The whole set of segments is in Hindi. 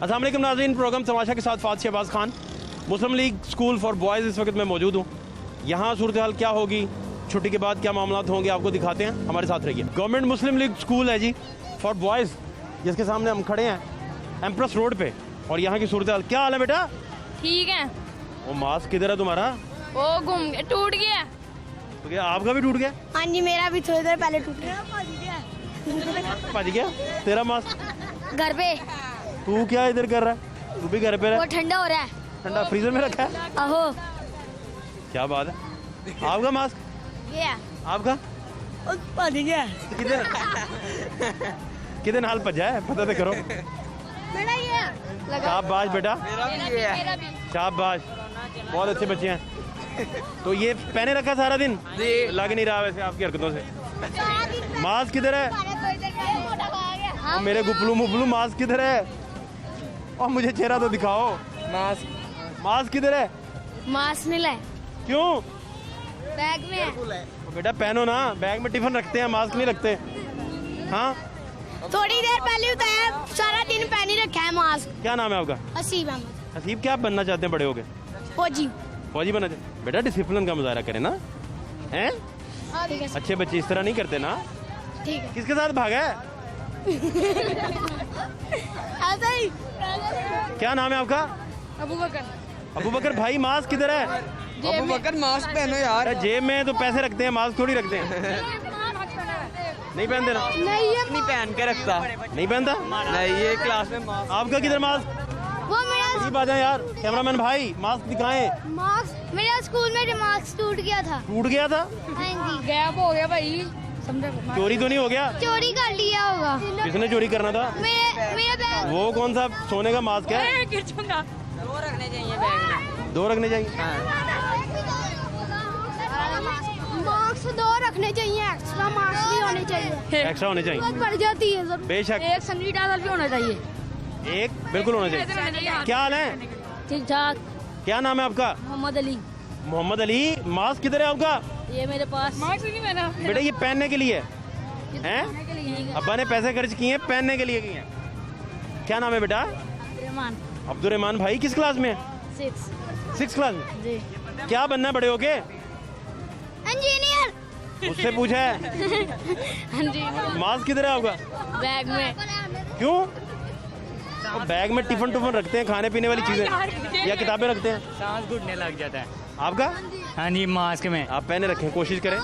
अस्सलाम वालेकुम नाज़रीन, प्रोग्राम तमाशा के साथ फात शहबाज खान। मुस्लिम लीग स्कूल फॉर बॉयज़ इस वक्त मैं मौजूद हूँ। यहाँ सूरत हाल क्या होगी, छुट्टी के बाद क्या मामलात होंगे, आपको दिखाते हैं, हमारे साथ रहिए। गवर्नमेंट मुस्लिम लीग स्कूल है जी फॉर बॉयज़, जिसके सामने हम खड़े हैं एम्प्रेस रोड पे। और यहाँ की सूरत हाल क्या हाल है बेटा? ठीक है। वो मास्क किधर है तुम्हारा? वो घूम गया, टूट गया। तो क्या आपका भी टूट गया? हाँ जी, मेरा भी थोड़ी देर पहले टूट गया। भज गया तेरा मास्क? घर पे। तू क्या इधर कर रहा है? तू भी घर पे वो रहा? ठंडा हो रहा है। ठंडा फ्रीजर में रखा है? आहो। क्या बात है। आपका मास्क? गया। आपका? भज गया। कितने नाल भजा है, पता तो करो। मेरा ये लगा। शाबाश बेटा, मेरा भी। शाबाश, बहुत अच्छे बच्चे हैं। तो ये पहने रखा सारा दिन? लग नहीं रहा वैसे आपकी हरकतों से। मास्क किधर है? और मेरे गुपलू मुपलू मास्क किधर है? और मुझे चेहरा तो दिखाओ। मास्क किधर है? मास्क मिला है। क्यों? बैग में है। तो बेटा पहनो ना, बैग में टिफिन रखते हैं, मास्क नहीं रखते। हाँ, थोड़ी देर पहले उतारा, सारा दिन पहनी रखा है मास्क। क्या नाम है आपका? हसीब अहमद। हसीब, क्या बनना चाहते हैं बड़े होके? फौजी। फौजी बनना चाहते? बेटा डिसिप्लिन का मुजाहरा करें ना, हैं? ठीक है। अच्छे बच्चे इस तरह नहीं करते ना। ठीक है। किसके साथ भागा है? ऐसा ही। क्या नाम है आपका? अबू बकर। अबू बकर भाई, मास्क किधर है? अबू बकर मास्क पहनो यार। अरे जेब में तो पैसे रखते हैं, मास्क थोड़ी रखते हैं। नहीं पहनते ना? नहीं ये नहीं पहन के रखता। नहीं पहनता? नहीं, ये क्लास में मास्क। आपका किधर मास्क? वो मेरा ये बात है यार, कैमरामैन भाई मास्क दिखाएं। मास्क, मेरा स्कूल में मास्क टूट गया था। टूट गया था? हाँ जी। गैप हो गया भाई, समझा। चोरी तो नहीं हो गया? चोरी कर लिया होगा। किसने चोरी करना था? मेरा बैग। वो कौन सा सोने का मास्क है? गिर जाऊंगा। दो रखने चाहिए बैग में। दो रखने चाहिए। मास्क दो रखने चाहिए, एक्स्ट्रा मास्क भी होने चाहिए। एक्स्ट्रा होने चाहिए, बहुत बढ़ जाती है सर। बेशक। एक सैनिटाइजर भी होना चाहिए। एक बिल्कुल होना चाहिए। क्या हाल है? ठीक ठाक। क्या नाम है आपका? मोहम्मद अली। मोहम्मद अली। मास्क किधर है आपका? ये मेरे पास मास्क नहीं पहना। बेटा ये पहनने के लिए हैं? के लिए अब्बा ने पैसे खर्च किए हैं, पहनने के लिए किए हैं। क्या नाम है बेटा? रहमान। अब्दुल रहमान भाई। किस क्लास में? 6 क्लास में। जी। क्या बनना है बड़े होके? इंजीनियर। मुझसे पूछा है। हाँ जी। मास्क किधर है आपका? बैग में। क्यों? और बैग में टिफिन टुफिन रखते हैं, खाने पीने वाली चीजें, या किताबें रखते हैं? सांस घुटने लग जाता है। आपका? हाँ जी, मास्क में। आप पहने रखें, कोशिश करें।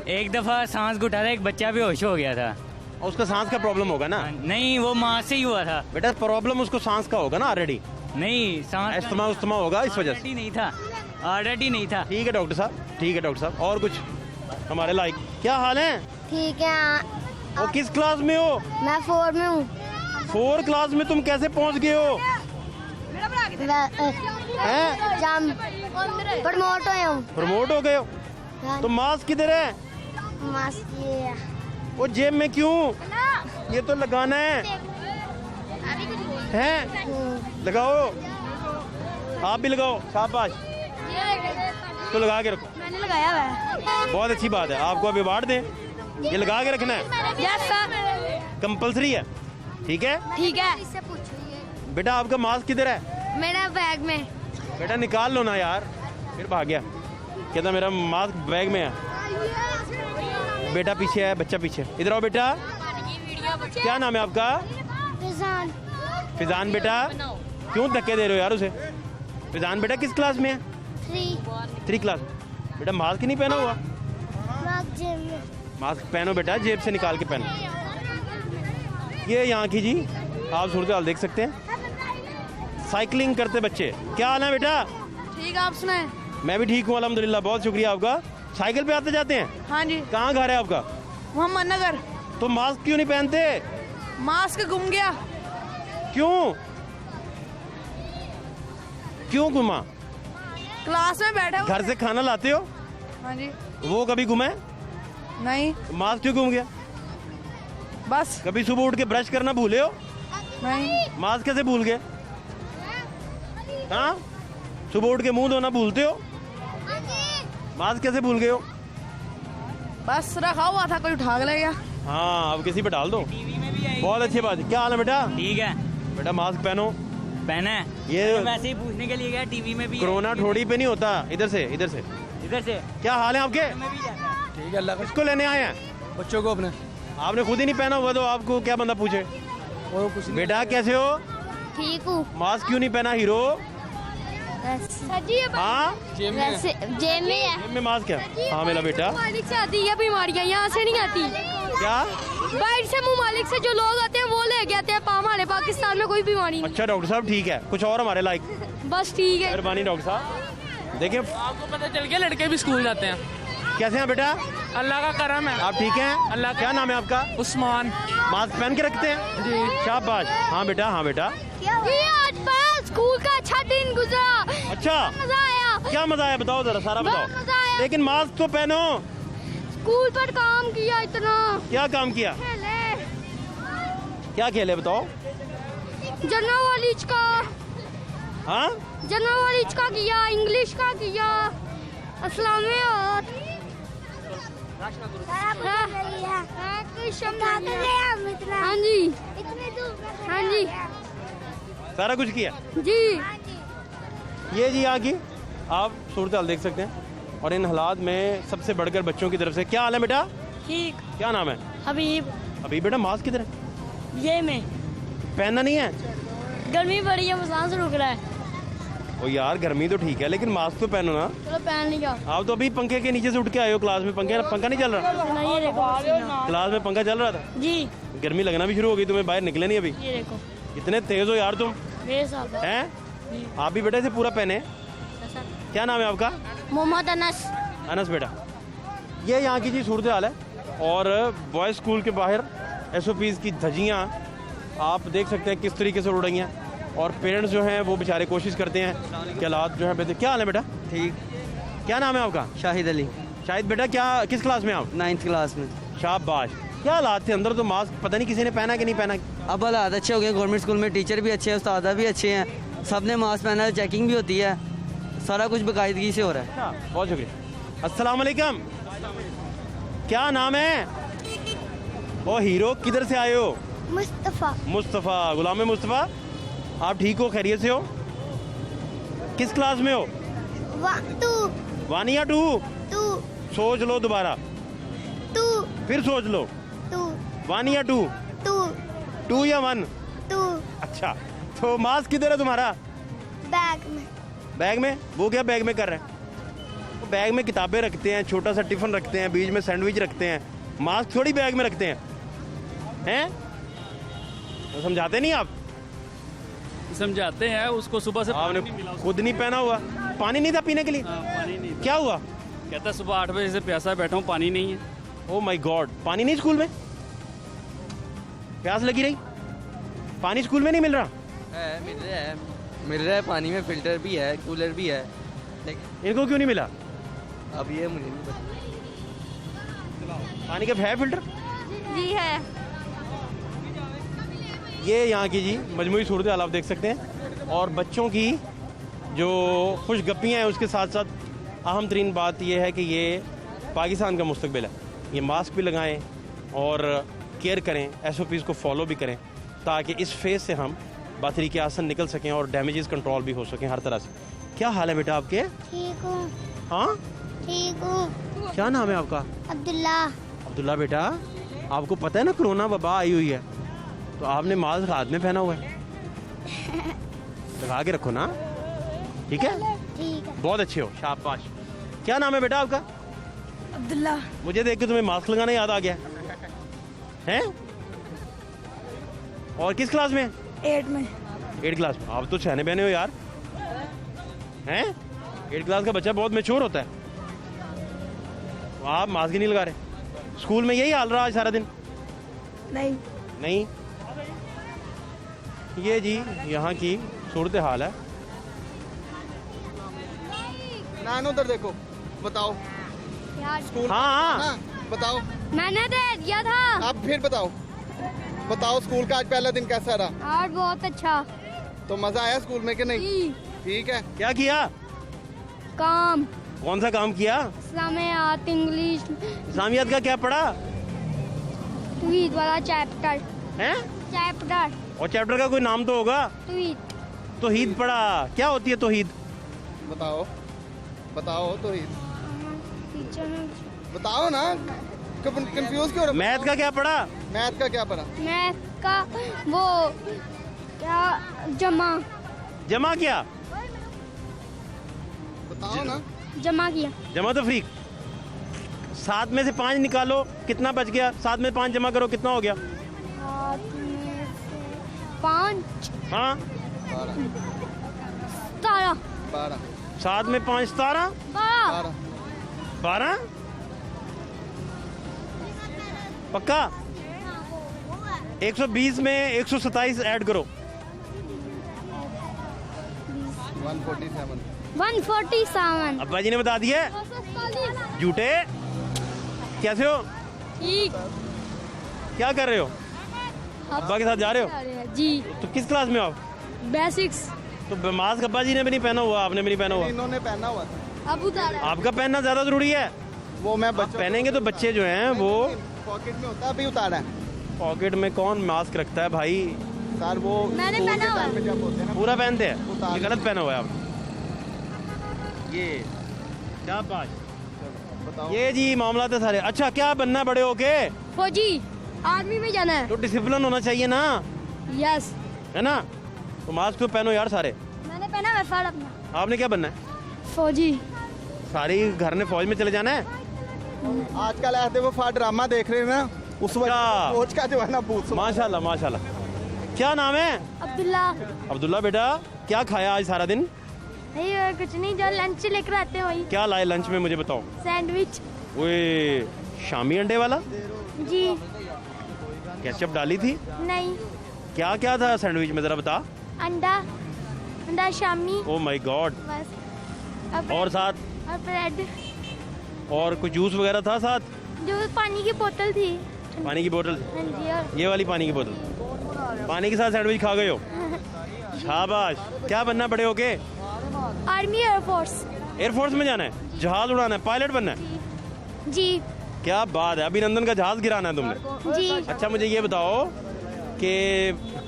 एक दफा सांस घुटा था, एक बच्चा भी होश हो गया था। और उसका सांस का प्रॉब्लम होगा ना? नहीं, वो मास्क से ही हुआ था। बेटा प्रॉब्लम उसको सांस का होगा ना ऑलरेडी, नहीं, सांस अस्थमा होगा इस वजह से। ऑलरेडी नहीं था, ऑलरेडी नहीं था। ठीक है डॉक्टर साहब, ठीक है डॉक्टर साहब। और कुछ हमारे लाइक? क्या हाल है? ठीक है। और किस क्लास में हो? मैं 4 में हूँ। 4 क्लास में तुम कैसे पहुंच गए हो? हैं? जम प्रमोट हुए हूँ। प्रमोट हो गए हो? तो मास्क किधर है? मास्क ये है। वो जेब में क्यों? ये तो लगाना है। हैं? लगाओ, आप भी लगाओ। शाबाश, तो लगा के रखो। मैंने लगाया हुआ है। बहुत अच्छी बात है, आपको अभी अवार्ड दें। ये लगा के रखना है, यस सर। कंपलसरी है। ठीक है ठीक है। इससे पूछो। बेटा, आपका मास्क किधर है? मेरा बैग में। बेटा निकाल लो ना यार, फिर भाग गया। कहता मेरा मास्क बैग में है। बेटा पीछे है, बच्चा पीछे। इधर आओ बेटा। क्या नाम है आपका? फिजान। फिजान बेटा, क्यों धक्के दे रहे हो यार उसे? फिजान बेटा किस क्लास में है? 3 क्लास। बेटा मास्क नहीं पहना हुआ? मास्क पहनो बेटा, जेब से निकाल के पहनो। ये यहाँ की जी आप सूरत हाल देख सकते हैं। साइकिलिंग करते बच्चे। क्या हाल है बेटा? ठीक, आप सुनाए? मैं भी ठीक हूँ अल्हम्दुलिल्लाह, बहुत शुक्रिया आपका। साइकिल पे आते जाते हैं? हाँ जी। कहाँ घर है आपका? मोहम्मद नगर। तो मास्क क्यों नहीं पहनते? मास्क गुम गया। क्यों? क्यों घुमा? क्लास में बैठे घर से खाना लाते हो? हाँ जी। वो कभी घुमा? नहीं, मास्क क्यों घूम गया? बस। कभी सुबह उठ के ब्रश करना भूले हो? नहीं। मास्क कैसे भूल गए? हाँ, सुबह उठ के मुंह धोना भूलते हो? मास्क कैसे भूल गए हो? बस रखा हुआ था, कोई उठा के ले गया। हाँ, अब किसी पे डाल दो। टीवी में भी बहुत अच्छी बात है। क्या हाल है बेटा? ठीक है। बेटा मास्क पहनो। पहना है ये वैसे ही पूछने के लिए गया, टीवी में भी कोरोना ठोड़ी पे नहीं होता। इधर से इधर से। इधर से क्या हाल है आपके? में भी जाता है। ठीक है, अल्लाह का किसको लेने आए हैं? बच्चों को अपने आपने खुद ही नहीं पहना हुआ तो आपको क्या बंदा पूछे? और कुछ नहीं। बेटा कैसे हो? ठीक हूँ। मास्क क्यों नहीं पहना हीरो? हाँ जेब में है। जेब में है। जेब में मास्क है। हाँ मेरा बेटा। ममालिक से आती है बीमारियाँ, यहाँ से नहीं आती। क्या? बाहर से ममालिक से जो लोग आते हैं वो लेके आते हैं। हमारे पाकिस्तान में कोई बीमारी नहीं। अच्छा डॉक्टर साहब ठीक है, कुछ और हमारे लाइक। बस ठीक है। मेहरबानी डॉक्टर साहब। देखिए आपको पता चल गया लड़के भी स्कूल जाते हैं। कैसे हैं बेटा? अल्लाह का करम है। आप ठीक हैं? अल्लाह का- क्या नाम है आपका? उस्मान। मास्क पहन के रखते हैं जी। शाबाश। हाँ बेटा, हाँ बेटा। ये आज बस स्कूल का अच्छा दिन गुजरा। अच्छा मजा आया। क्या मजा आया बताओ जरा, सारा बहुत बताओ। मजा आया। लेकिन मास्क तो पहनो। स्कूल पर काम किया इतना। क्या काम किया? खेले क्या खेले बताओ? जनरल का हाँ जनरल का किया, इंग्लिश का किया, इस्लामियात। हाँ जी, हाँ जी, सारा कुछ किया जी। ये जी यहाँ की आप सूरत हाल देख सकते हैं। और इन हालात में सबसे बढ़कर बच्चों की तरफ से क्या हाल है बेटा? ठीक। क्या नाम है? हबीब। अभी बेटा मास्क किधर है? ये में पहनना नहीं है? गर्मी बड़ी है, सांस रुक रहा है। ओ यार गर्मी तो ठीक है लेकिन मास्क तो पहनो ना। चलो पहन लिया। आप तो अभी पंखे के नीचे से उठ के आए हो क्लास में। पंखा नहीं चल रहा? नहीं, ये देखो पसीना। क्लास में पंखा चल रहा था? जी, गर्मी लगना भी शुरू हो गई तुम्हें, बाहर निकले नहीं अभी। ये देखो इतने तेज हो यार तुम मेरे साथ है। हैं। आप भी बेटा इसे पूरा पहने। क्या नाम है आपका? मोहम्मद अनस। अनस बेटा। ये यहाँ की जी सूरत हाल है। और बॉयज़ स्कूल के बाहर SOPs की धज्जियाँ आप देख सकते हैं किस तरीके से उड़ रही हैं। और पेरेंट्स जो हैं वो बेचारे कोशिश करते हैं कि हालात जो है बेहतर। क्या हाल है बेटा? ठीक। क्या नाम है आपका? शाहिद अली, शायद बेटा क्या किस क्लास में आप? 9th क्लास में। शाबाश। क्या हालात थे अंदर? तो मास्क पता नहीं किसी ने पहना कि नहीं पहना। अब हालात अच्छे हो गए, गवर्नमेंट स्कूल में टीचर भी अच्छे हैं, उस्ताद भी अच्छे हैं, सब ने मास्क पहना है, चेकिंग भी होती है, सारा कुछ बाकायदगी से हो रहा है। अच्छा, बहुत शुक्रिया। अस्सलाम वालेकुम। क्या नाम है? ओ हीरो, किधर से आए हो? मुस्तफ़ा। मुस्तफ़ा, गुलाम मुस्तफ़ा। आप ठीक हो? खैरियत से हो? किस क्लास में हो? तू 1 या 2? तू सोच लो दोबारा, तू फिर सोच लो। तू 1 या 2? तू 2 या 1? तू अच्छा, तो मास्क किधर है तुम्हारा? बैग में। बैग में? वो क्या बैग में कर रहे हैं? वो बैग में किताबें रखते हैं, छोटा सा टिफिन रखते हैं, बीच में सैंडविच रखते हैं। मास्क थोड़ी बैग में रखते हैं। हैं? तो समझाते नहीं आप? समझाते हैं उसको। सुबह से आपने पानी नहीं मिला। खुद नहीं पहना हुआ? पानी नहीं था पीने के लिए? पानी नहीं। क्या हुआ? कहता सुबह 8 बजे से प्यासा बैठा हूँ, पानी नहीं है। ओ माय गॉड, पानी नहीं स्कूल में? प्यास लगी रही? पानी स्कूल में नहीं मिल रहा? मिल रहा है पानी में, फिल्टर भी है, कूलर भी है, लेकिन इनको क्यों नहीं मिला? अब ये मुझे नहीं पता। पानी का है फिल्टर? जी है। ये यहाँ की जी मजमूई सूरत हाल आप देख सकते हैं। और बच्चों की जो खुशगप्पियाँ हैं उसके साथ साथ अहम तरीन बात यह है कि ये पाकिस्तान का मुस्तकबिल है। ये मास्क भी लगाएं और केयर करें, SOPs को फॉलो भी करें ताकि इस फेज़ से हम बातरीके आसन निकल सकें और डैमेजेस कंट्रोल भी हो सकें हर तरह से। क्या हाल है बेटा आपके? ठीक हूँ। हाँ, ठीक हूँ। क्या नाम है आपका? अब्दुल्ला। अब्दुल्ला बेटा, आपको पता है ना कोरोना वबा आई हुई है, तो आपने मास्क हाथ में पहना हुआ है। लगा के रखो ना, ठीक है? ठीक है। बहुत अच्छे हो, शाबाश। क्या नाम है बेटा आपका? अब्दुल्ला। मुझे देख के तुम्हें मास्क लगाना याद आ गया हैं? और किस क्लास में? 8 में। 8 क्लास में। आप तो छहने बहने हो यार हैं? 8 क्लास का बच्चा बहुत मैच्योर होता है। तो आप मास्क ही नहीं लगा रहे। स्कूल में यही हाल रहा आज सारा दिन? नहीं। नहीं। ये जी यहाँ की सूरत हाल है। नान उधर देखो, बताओ। यार स्कूल हाँ हाँ, हाँ, बताओ। मैंने दे दिया था। आप फिर बताओ। बताओ स्कूल का आज पहला दिन कैसा रहा? आज बहुत अच्छा। तो मजा आया स्कूल में कि नहीं? जी। ठीक है। क्या किया? काम। कौन सा काम किया? इस्लामियात, इंग्लिश, इस्लामियात का क्या पढ़ा? तौहीद वाला चैप्टर। हैं? चैप्टर और चैप्टर का कोई नाम तो होगा। ट्वीट तौहीद पढ़ा, क्या होती है तौहीद? बताओ बताओ तो ही टीचर बताओ ना, कंफ्यूज क्यों हो रहे हो? मैथ का क्या पढ़ा? मैथ का क्या पढ़ा? मैथ का वो क्या जमा जमा क्या? बताओ ना। जमा किया जमा तो फ्रीक। 7 में से 5 निकालो, कितना बच गया? 7 में 5 जमा करो, कितना हो गया? 5 हाँ 17 12 7 में 5 17 12 12 पक्का? 120 में 127 ऐड करो। 147 147 अब्बा जी ने बता दिया। झूठे कैसे हो? ठीक क्या कर रहे हो? अब्बा के साथ जा रहे हो? जी तो किस क्लास में हो आप? बेसिक्स तो मास्क अब्बा जी ने भी नहीं पहना हुआ, आपने भी नहीं पहना हुआ। इन्होंने पहना हुआ था। अब उतारा आपका पहनना ज्यादा जरूरी है। वो मैं आप बच्चों पहनेंगे तो बच्चे जो हैं वो पॉकेट में होता है, अभी उतारा है पॉकेट में कौन मास्क रखता है भाई? सर। वो मैंने स्कूल पहना के हुआ टाइम पे जब होते हैं ना, पूरा पहनते हैं, उतार ये गलत पहना हुआ है आप। ये क्या बात? बताओ। ये जी मामला है सारे। अच्छा क्या बनना है बड़े होके? फौजी आर्मी में जाना है तो डिसिप्लिन होना चाहिए ना, यस है ना? तो मास्क तो पहनो यार सारे। मैंने पहना है फड़ अपना आपने क्या बनना है? फौजी सारी घर ने फौज में चले जाना है? आजकल ऐसे वो फाड़ ड्रामा देख रहे हैं ना, उस वक्त क्या? फौज का जो है ना बूथ। माशाल्लाह माशाल्लाह। क्या नाम है? अब्दुल्ला अब्दुल्ला। बेटा क्या खाया आज सारा दिन? नहीं और कुछ नहीं, जो लंच लेकर आते हैं वही क्या लाए लंच में, मुझे बताओ। सैंडविच ओए शामी अंडे वाला? जी केचप डाली थी? नहीं क्या क्या था सैंडविच में, जरा बता। अंडा शामी ओ माय गॉड। बस और साथ और ब्रेड, और कुछ जूस वगैरह था साथ? जो पानी की बोतल थी। पानी की बोतल? हाँ जी और ये वाली पानी की बोतल? पानी के साथ सैंडविच खा गए हो? शाबाश। क्या बनना है बड़े होके? आर्मी एयरफोर्स एयरफोर्स में जाना है, जहाज उड़ाना है, पायलट बनना है? जी क्या बात है, अभिनंदन का जहाज गिराना है तुमने। जी अच्छा मुझे ये बताओ कि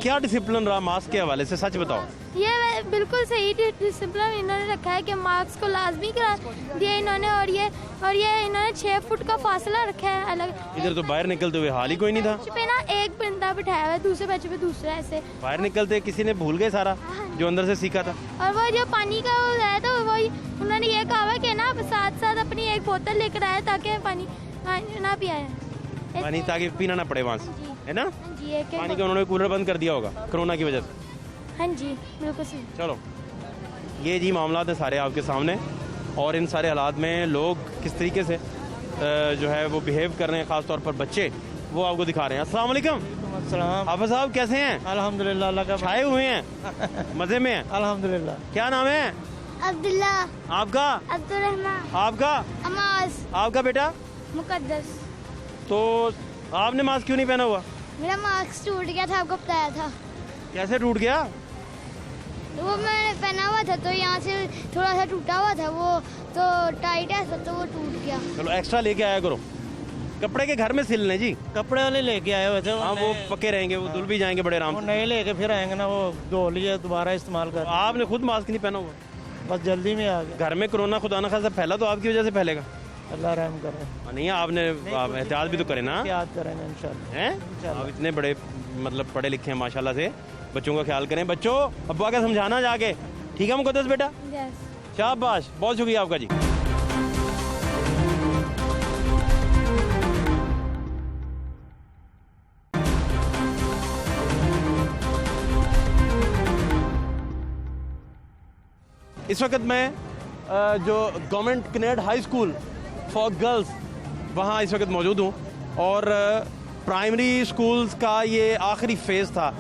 क्या डिसिप्लिन रहा मास्क के हवाले से, सच बताओ। ये बिल्कुल सही डिसिप्लिन इन्होंने रखा है कि मास्क को लाजमी करा दिया इन्होंने, और ये इन्होंने 6 फुट का फासला रखा है अलग। इधर तो बाहर निकलते हुए हाल ही कोई नहीं था। बेंच पे ना एक बंदा बिठाया हुआ है, दूसरे बेंच पे दूसरा, ऐसे। बाहर निकलते किसी ने भूल गए सारा जो अंदर से सीखा था। और वो जो पानी का वो है तो वही उन्होंने ये कहा हुआ कि ना साथ साथ अपनी एक बोतल लेकर आए ताकि पानी ना पियाए। पानी ताकि पीना ना पड़े वहाँ से, है ना? जी एक पानी का उन्होंने कूलर बंद कर दिया होगा कोरोना की वजह से। हाँ जी बिल्कुल सही। चलो ये जी मामला है सारे आपके सामने, और इन सारे हालात में लोग किस तरीके से जो है वो बिहेव कर रहे हैं, ख़ास तौर पर बच्चे, वो आपको दिखा रहे हैं। अस्सलाम वालेकुम। हाफिज साहब कैसे हैं? अल्हम्दुलिल्लाह, अल्लाह का छाए हुए हैं, मज़े में हैं? अल्हम्दुलिल्लाह। क्या नाम है अब्दुल्ला, आपका? अब्दुर्रहमान, आपका? अमाज, आपका बेटा? मुकद्दस। तो आपने मास्क क्यों नहीं पहना हुआ? मेरा मास्क टूट गया था, आपको बताया था। कैसे टूट गया? वो मैंने पहना हुआ था तो यहाँ से थोड़ा सा टूटा हुआ था, वो तो टाइट है तो वो टूट गया। चलो एक्स्ट्रा लेके आया करो, कपड़े के घर में सिल लें जी। कपड़े वाले लेके आए हुए थे, हाँ वो पक्के रहेंगे, वो धुल भी जाएंगे बड़े आराम वो से। नए लेके फिर आएंगे ना, वो धो लिए दोबारा इस्तेमाल कर। आपने खुद मास्क नहीं पहना हुआ, बस जल्दी में आ गए। घर में कोरोना खुदा ना खासा फैला तो आपकी वजह से फैलेगा। अल्लाह रहम करे, नहीं आपने आप एहतियात भी तो करें ना, याद करेंगे इंशाल्लाह। हैं? आप इतने बड़े मतलब पढ़े लिखे हैं माशाल्लाह से, बच्चों का ख्याल करें। बच्चों अब्बा का समझाना जाके, ठीक है मुकद्दस बेटा? यस। शाबाश, बहुत शुक्रिया आपका जी। इस वक्त मैं जो गवर्नमेंट कनेड हाई स्कूल फॉर गर्ल्स वहाँ इस वक्त मौजूद हूँ, और प्राइमरी स्कूल्स का ये आखिरी फ़ेज़ था।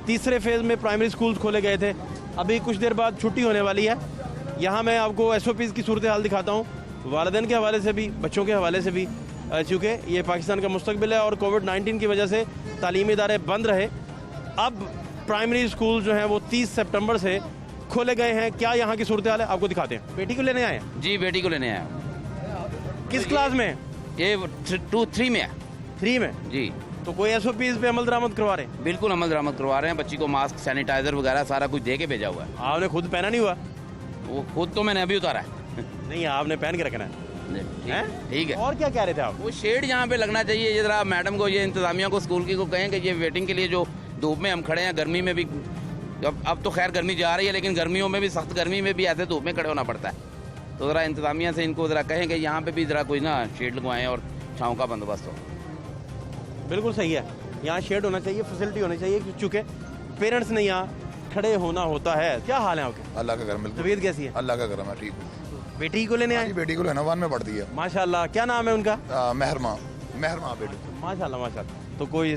तीसरे फेज़ में प्राइमरी स्कूल्स खोले गए थे, अभी कुछ देर बाद छुट्टी होने वाली है। यहाँ मैं आपको SOPs की सूरत हाल दिखाता हूँ, वालिदैन के हवाले से भी, बच्चों के हवाले से भी, चूँकि ये पाकिस्तान का मुस्तकबिल है और कोविड-19 की वजह से तालीमी इदारे बंद रहे। अब प्राइमरी स्कूल जो हैं वो 30 सितंबर से खोले गए हैं। क्या यहाँ की सूरत हाल है आपको दिखाते हैं। बेटी को लेने आए हैं? जी बेटी को लेने आया। किस क्लास में? ये 3 में है। 3 में? जी। तो कोई SOP पे अमल दरामद करवा रहे हैं? बिल्कुल अमल दरामद करवा रहे हैं। बच्ची को मास्क, सैनिटाइजर वगैरह सारा कुछ दे के भेजा हुआ है। आपने खुद पहना नहीं हुआ? वो खुद तो मैंने अभी उतारा है। नहीं, आपने पहन के रखना है। ठीक है। और क्या कह रहे थे आप? वो शेड यहाँ पे लगना चाहिए। ये जरा मैडम को, ये इंतजामिया को, स्कूल की को कहें कि ये वेटिंग के लिए जो धूप में हम खड़े हैं, गर्मी में भी, अब तो खैर गर्मी जा रही है, लेकिन गर्मियों में भी, सख्त गर्मी में भी ऐसे धूप में खड़े होना पड़ता है। तो ज़रा इंतजामिया से इनको ज़रा कहें कि यहाँ पे भी ज़रा कोई ना शेड लगवाएं और छाँव का बंदोबस्त हो। बिल्कुल सही है, यहाँ शेड होना चाहिए, फैसिलिटी होनी चाहिए, चूँकि पेरेंट्स ने यहाँ खड़े होना होता है। क्या हाल है आपके? अल्लाह का करम। तबीयत कैसी है? अल्लाह का करम है, ठीक हूँ। बेटी को लेने आए? बेटी को लेना 1 में पढ़ती है। माशाल्लाह, क्या नाम है उनका? महरमा बेटी। माशाल्लाह माशाल्लाह। तो कोई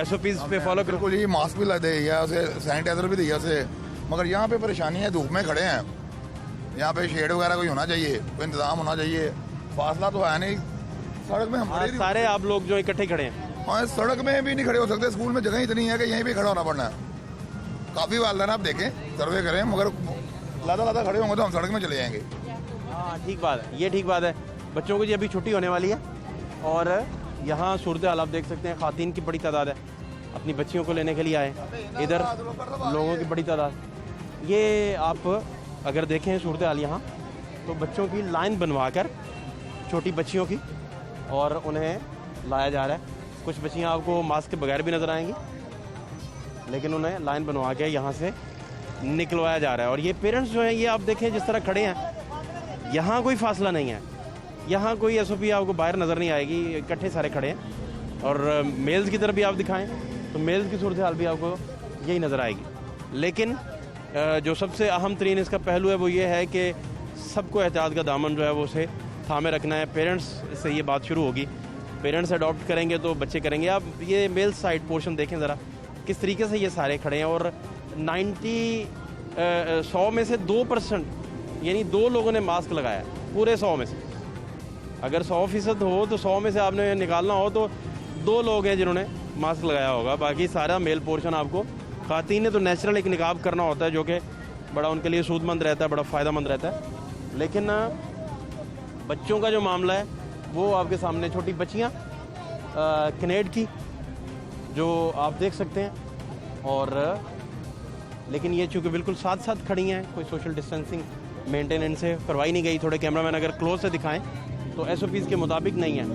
SOPs पे फॉलो करो? बिल्कुल, ये मास्क भी लगे है, उसे सैनिटाइजर भी दिया उसे, मगर यहाँ पे परेशानी है, धूप में खड़े हैं। यहाँ पे शेड वगैरह कोई होना चाहिए, कोई इंतजाम होना चाहिए। फासला तो है नहीं, सड़क में हम सारे आप लोग जो इकट्ठे खड़े हैं। हाँ, सड़क में भी नहीं खड़े हो सकते, स्कूल में जगह इतनी है कि यहीं पे खड़ा होना पड़ना है। काफ़ी वालदान आप देखें, सर्वे करें, मगर लादा खड़े होंगे तो हम सड़क में चले जाएंगे। हाँ, ठीक बात है, ये ठीक बात है। बच्चों को जी अभी छुट्टी होने वाली है और यहाँ सूरत हाल आप देख सकते हैं, ख़वातीन की बड़ी तादाद है, अपनी बच्चियों को लेने के लिए आए, इधर लोगों की बड़ी तादाद। ये आप अगर देखें सूरत हाल यहाँ, तो बच्चों की लाइन बनवा कर, छोटी बच्चियों की, और उन्हें लाया जा रहा है। कुछ बच्चियाँ आपको मास्क के बगैर भी नज़र आएंगी, लेकिन उन्हें लाइन बनवा के यहाँ से निकलवाया जा रहा है। और ये पेरेंट्स जो हैं, ये आप देखें जिस तरह खड़े हैं, यहाँ कोई फासला नहीं है, यहाँ कोई SOP आपको बाहर नज़र नहीं आएगी, इकट्ठे सारे खड़े हैं। और मेल्स की तरफ भी आप दिखाएं तो मेल्स की सूरत हाल भी आपको यही नज़र आएगी। लेकिन जो सबसे अहम तरीन इसका पहलू है वो ये है कि सबको एहतियात का दामन जो है वो उसे थामे रखना है। पेरेंट्स से ये बात शुरू होगी, पेरेंट्स अडॉप्ट करेंगे तो बच्चे करेंगे। आप ये मेल साइड पोर्शन देखें ज़रा, किस तरीके से ये सारे खड़े हैं। और 100 में से 2%, यानी 2 लोगों ने मास्क लगाया है पूरे 100 में से। अगर 100% हो तो 100 में से आपने निकालना हो तो 2 लोग हैं जिन्होंने मास्क लगाया होगा, बाकी सारा मेल पोर्शन आपको। ख़वातीन ने तो नेचुरल एक निकाब करना होता है, जो कि बड़ा उनके लिए सूदमंद रहता है, बड़ा फ़ायदेमंद रहता है। लेकिन बच्चों का जो मामला है वो आपके सामने, छोटी बच्चियाँ कनेड की जो आप देख सकते हैं। और लेकिन ये चूँकि बिल्कुल साथ साथ खड़ी हैं, कोई सोशल डिस्टेंसिंग मेंटेन इनसे करवाई नहीं गई। थोड़े कैमरामैन अगर क्लोज से दिखाएं तो SOPs के मुताबिक नहीं है।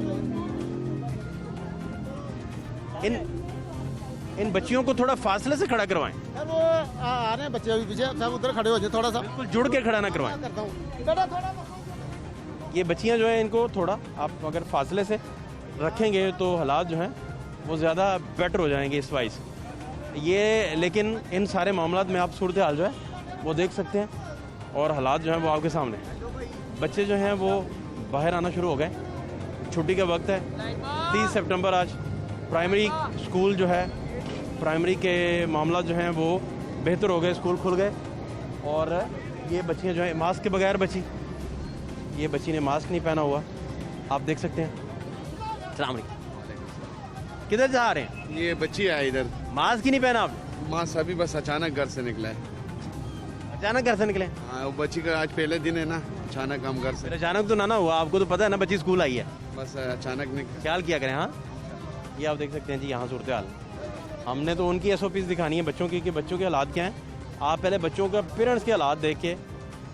इन बच्चियों को थोड़ा फासले से खड़ा करवाएं। वो आ रहे हैं बच्चे अभी पीछे, सब उधर खड़े हो जाए, थोड़ा सा बिल्कुल जुड़ के खड़ा ना करवाएं। ये बच्चियां जो है, इनको थोड़ा आप अगर फासले से रखेंगे तो हालात जो हैं वो ज़्यादा बेटर हो जाएंगे इस वाइज ये। लेकिन इन सारे मामलात में आप सूरत हाल जो है वो देख सकते हैं, और हालात जो हैं वो आपके सामने। बच्चे जो हैं वो बाहर आना शुरू हो गए, छुट्टी का वक्त है, 30 सितंबर आज। प्राइमरी स्कूल जो है, प्राइमरी के मामला जो हैं वो बेहतर हो गए, स्कूल खुल गए। और ये बच्चियाँ जो हैं मास्क के बगैर बची, ये बच्ची ने मास्क नहीं पहना हुआ, आप देख सकते हैं। अस्सलाम वालेकुम, किधर जा रहे हैं? ये बच्ची है इधर, मास्क ही नहीं पहना आप? मास्क अभी बस अचानक घर से निकला है। अचानक घर से निकले? हाँ, वो बच्ची का आज पहले दिन है ना, अचानक हम घर से। अचानक तो ना हुआ, आपको तो पता है ना, बच्ची स्कूल आई है, बस अचानक निकल। ख्याल किया करें। हाँ, ये आप देख सकते हैं जी यहाँ सूरत हाल। हमने तो उनकी SOPs दिखानी है बच्चों की, कि बच्चों के हालात क्या हैं। आप पहले बच्चों का, पेरेंट्स के हालात देख के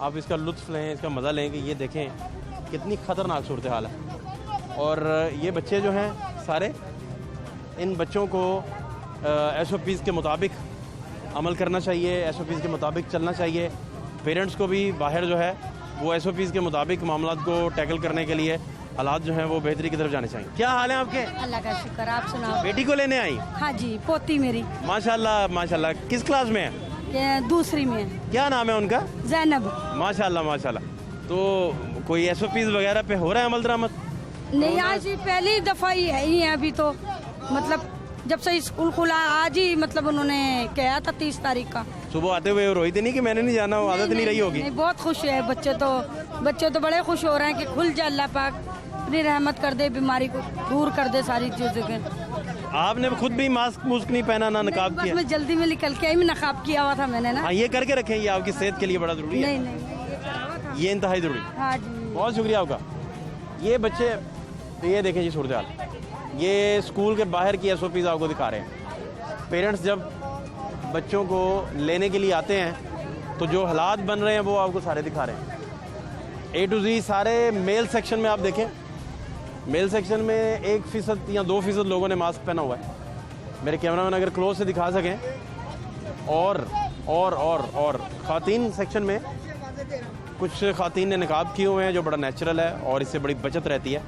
आप इसका लुत्फ़ लें, इसका मज़ा लें कि ये देखें कितनी ख़तरनाक सूरत हाल है। और ये बच्चे जो हैं सारे, इन बच्चों को SOPs के मुताबिक अमल करना चाहिए, SOPs के मुताबिक चलना चाहिए। पेरेंट्स को भी बाहर जो है वो SOPs के मुताबिक मामलात को टैकल करने के लिए हालात जो हैं वो बेहतरी की तरफ जाने चाहिए। क्या हाल है आपके? अल्लाह का शुक्र, आप सुनाओ। बेटी को लेने आई? हाँ जी, पोती मेरी। माशाल्लाह माशाल्लाह। किस क्लास में है? दूसरी में। क्या नाम है उनका? जैनब। माशाल्लाह माशाल्लाह। तो कोई SOPs वगैरह पे हो रहा है अमल दरामद? नहीं, आज ही पहली दफ़ा ही है अभी तो, मतलब जब से स्कूल खुला आज ही, मतलब उन्होंने कहा था 30 तारीख का। सुबह आते हुए रोई थी नहीं कि मैंने नहीं जाना, आदत नहीं रही होगी? नहीं, बहुत खुश है बच्चे तो बड़े खुश हो रहे हैं कि खुल जाए, अल्लाह पाक अपनी रहमत कर दे, बीमारी को दूर कर दे सारी चीज़ों के। आपने खुद भी मास्क नहीं पहना, ना नकाब किया? मैं जल्दी में निकल के आई, मैं नकाब किया हुआ था मैंने ना। हाँ, ये करके रखें, ये आपकी सेहत के लिए बड़ा जरूरी है। नहीं, ये इंतहाई जरूरी। हाँ जी, बहुत शुक्रिया आपका। ये बच्चे, ये देखें जी सूरत हाल, ये स्कूल के बाहर की SOPs आपको दिखा रहे हैं। पेरेंट्स जब बच्चों को लेने के लिए आते हैं तो जो हालात बन रहे हैं वो आपको सारे दिखा रहे हैं। A to Z सारे मेल सेक्शन में आप देखें, मेल सेक्शन में 1% या 2% लोगों ने मास्क पहना हुआ है। मेरे कैमरामैन अगर क्लोज से दिखा सकें। और ख़ातीन सेक्शन में कुछ ख़ातीन ने निकाब किए हुए हैं जो बड़ा नेचुरल है और इससे बड़ी बचत रहती है,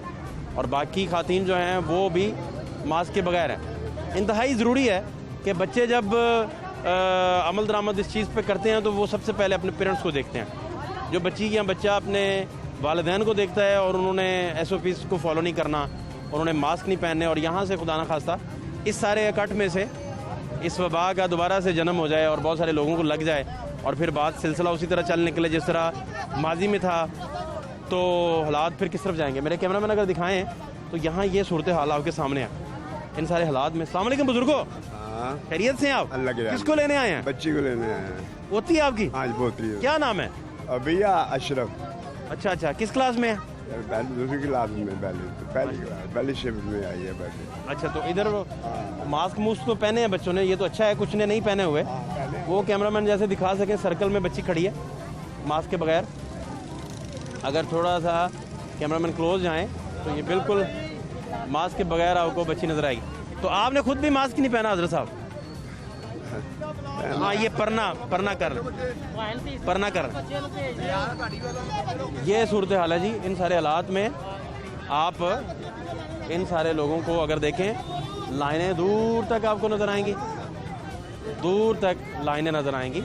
और बाकी ख़ातीन जो हैं वो भी मास्क के बगैर हैं। इंतहाई ज़रूरी है कि बच्चे जब अमल दरामद इस चीज़ पे करते हैं तो वो सबसे पहले अपने पेरेंट्स को देखते हैं। जो बच्ची या बच्चा अपने वालिदैन को देखता है और उन्होंने SOPs को फॉलो नहीं करना, उन्होंने मास्क नहीं पहनने, और यहाँ से खुदा न खास्ता इस सारे इकट्ठ में से इस वबा का दोबारा से जन्म हो जाए और बहुत सारे लोगों को लग जाए और फिर बात सिलसिला उसी तरह चल निकले जिस तरह माजी में था, तो हालात फिर किस तरफ जाएंगे। मेरे कैमरामैन अगर दिखाएं तो यहाँ ये सूरत हाल आपके सामने है। इन सारे हालात में अस्सलाम वालेकुम बुजुर्गो, खैरियत से हैं आप? अल्लाह के किसको लेने आए हैं? बच्ची को लेने आए हैं। होती है आपकी? आज पोती है। क्या नाम है? अबिया अशरफ। अच्छा, किस क्लास में है? दूसरी क्लास में, पहली शिफ्ट में आई है बैठे। अच्छा, तो इधर मास्क मुस्क तो पहने हैं बच्चों ने, ये तो अच्छा है। कुछ ने नहीं पहने हुए। वो कैमरामैन जैसे दिखा सके, सर्कल में बच्ची खड़ी है मास्क के बगैर। अगर थोड़ा सा कैमरामैन क्लोज जाएं तो ये बिल्कुल मास्क के बगैर आपको बच्ची नजर आएगी। तो आपने खुद भी मास्क नहीं पहना हजरत साहब? हाँ, ये परना कर ये सूरत हाल है जी। इन सारे हालात में आप इन सारे लोगों को अगर देखें, लाइनें दूर तक आपको नज़र आएंगी, दूर तक लाइनें नज़र आएंगी।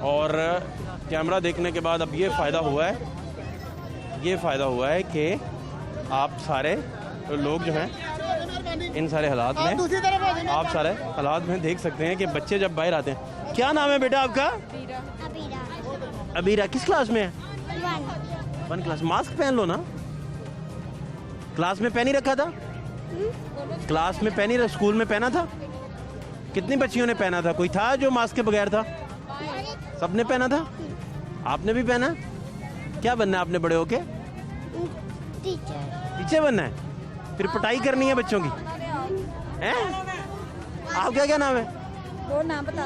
और कैमरा देखने के बाद अब ये फ़ायदा हुआ है कि आप सारे लोग जो हैं इन सारे हालात में, आप सारे हालात में देख सकते हैं कि बच्चे जब बाहर आते हैं। क्या नाम है बेटा आपका? अबीरा। किस क्लास में है? 1 क्लास। मास्क पहन लो ना। क्लास में पहन ही रखा था? क्लास में पहन ही, स्कूल में पहना था? कितनी बच्चियों ने पहना था? कोई था जो मास्क के बगैर था? सबने पहना था? आपने भी पहना? क्या बनना है आपने बड़े होके? टीचर बनना है? फिर पढ़ाई करनी है बच्चों की हैं? आपका क्या नाम है? वो नाम बता।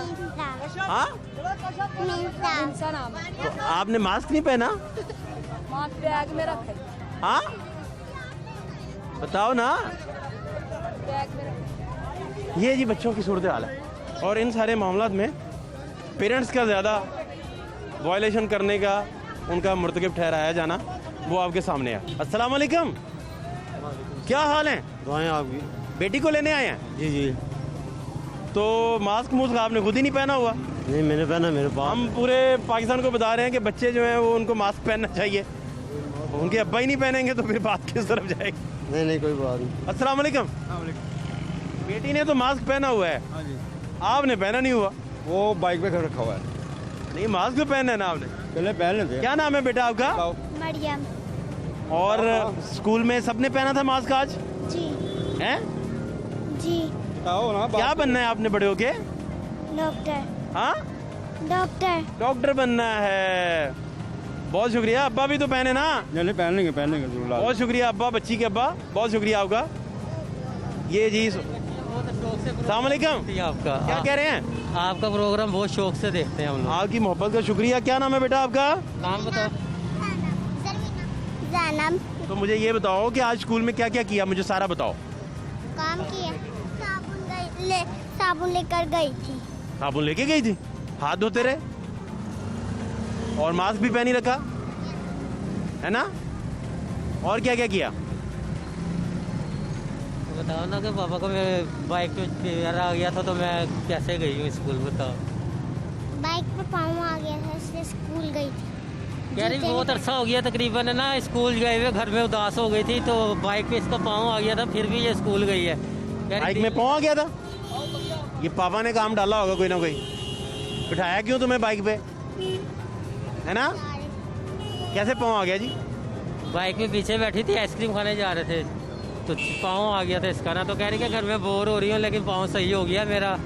हाँ, तो आपने मास्क नहीं पहना? मास्क बैग में रखे। हाँ, बताओ ना। बैग में रखे। ये जी बच्चों की सूरत हाल है। और इन सारे मामलात में पेरेंट्स का ज़्यादा वायलेशन करने का, उनका मुर्तकिब ठहराया जाना, वो आपके सामने है। अस्सलाम वालेकुम, क्या हाल है? दुआएं आपकी। बेटी को लेने आए हैं? जी। तो मास्क आपने खुद ही नहीं पहना हुआ? नहीं, मैंने पहना, मेरे पास। हम पूरे पाकिस्तान को बता रहे हैं कि बच्चे जो हैं वो उनको मास्क पहनना चाहिए। उनके अब्बा ही नहीं पहनेंगे तो फिर बात किस तरफ जाएगी? नहीं, कोई बात नहीं। अस्सलाम वालेकुम। बेटी ने तो मास्क पहना हुआ है, आपने पहना नहीं हुआ। वो बाइक पे रखा हुआ है। नहीं, मास्क तो पहना है ना आपने? पहले पहन लेते। क्या नाम है बेटा आपका? मरियम। और स्कूल में सबने पहना था मास्क आज? जी। हैं? जी। बताओ ना, क्या बनना है आपने बड़े होके? डॉक्टर। हाँ, डॉक्टर बनना है। बहुत शुक्रिया। अब्बा भी तो पहने ना? नहीं, पहनेंगे। बहुत शुक्रिया अब्बा, बच्ची के अब्बा, बहुत शुक्रिया आपका। ये जी अस्सलाम वालेकुम। आपका क्या कह रहे हैं? आपका प्रोग्राम बहुत शौक से देखते हैं हम लोग। आपकी मोहब्बत का शुक्रिया। क्या नाम है बेटा आपका? नाम बताओ। जानम। तो मुझे ये बताओ कि आज स्कूल में क्या क्या किया, मुझे सारा बताओ। काम किया, साबुन लेकर गई थी। साबुन लेके गई थी? हाथ धोते रहे और मास्क भी पहनी रखा है ना? और क्या क्या किया? बताओ ना कि पापा को मैं बाइक पे पेयर आ गया था तो मैं कैसे गई हूँ स्कूल, बताओ। बाइक पे पाँव आ गया था इसलिए स्कूल गई थी। कह रही बहुत अरसा हो गया तकरीबन है ना स्कूल गए हुए, घर में उदास हो गई थी तो बाइक पे इसका पाँव आ गया था, फिर भी ये स्कूल गई है। बाइक में पाँव आ गया था? ये पापा ने काम डाला होगा कोई ना कोई। बिठाया क्यों तुम्हें बाइक पे, है ना? कैसे पाँव आ गया जी? बाइक में पीछे बैठी थी, आइसक्रीम खाने जा रहे थे तो पाँव आ गया था इसका ना। तो कह रही कि घर में बोर हो रही हूँ लेकिन पाँव सही हो गया मेरा,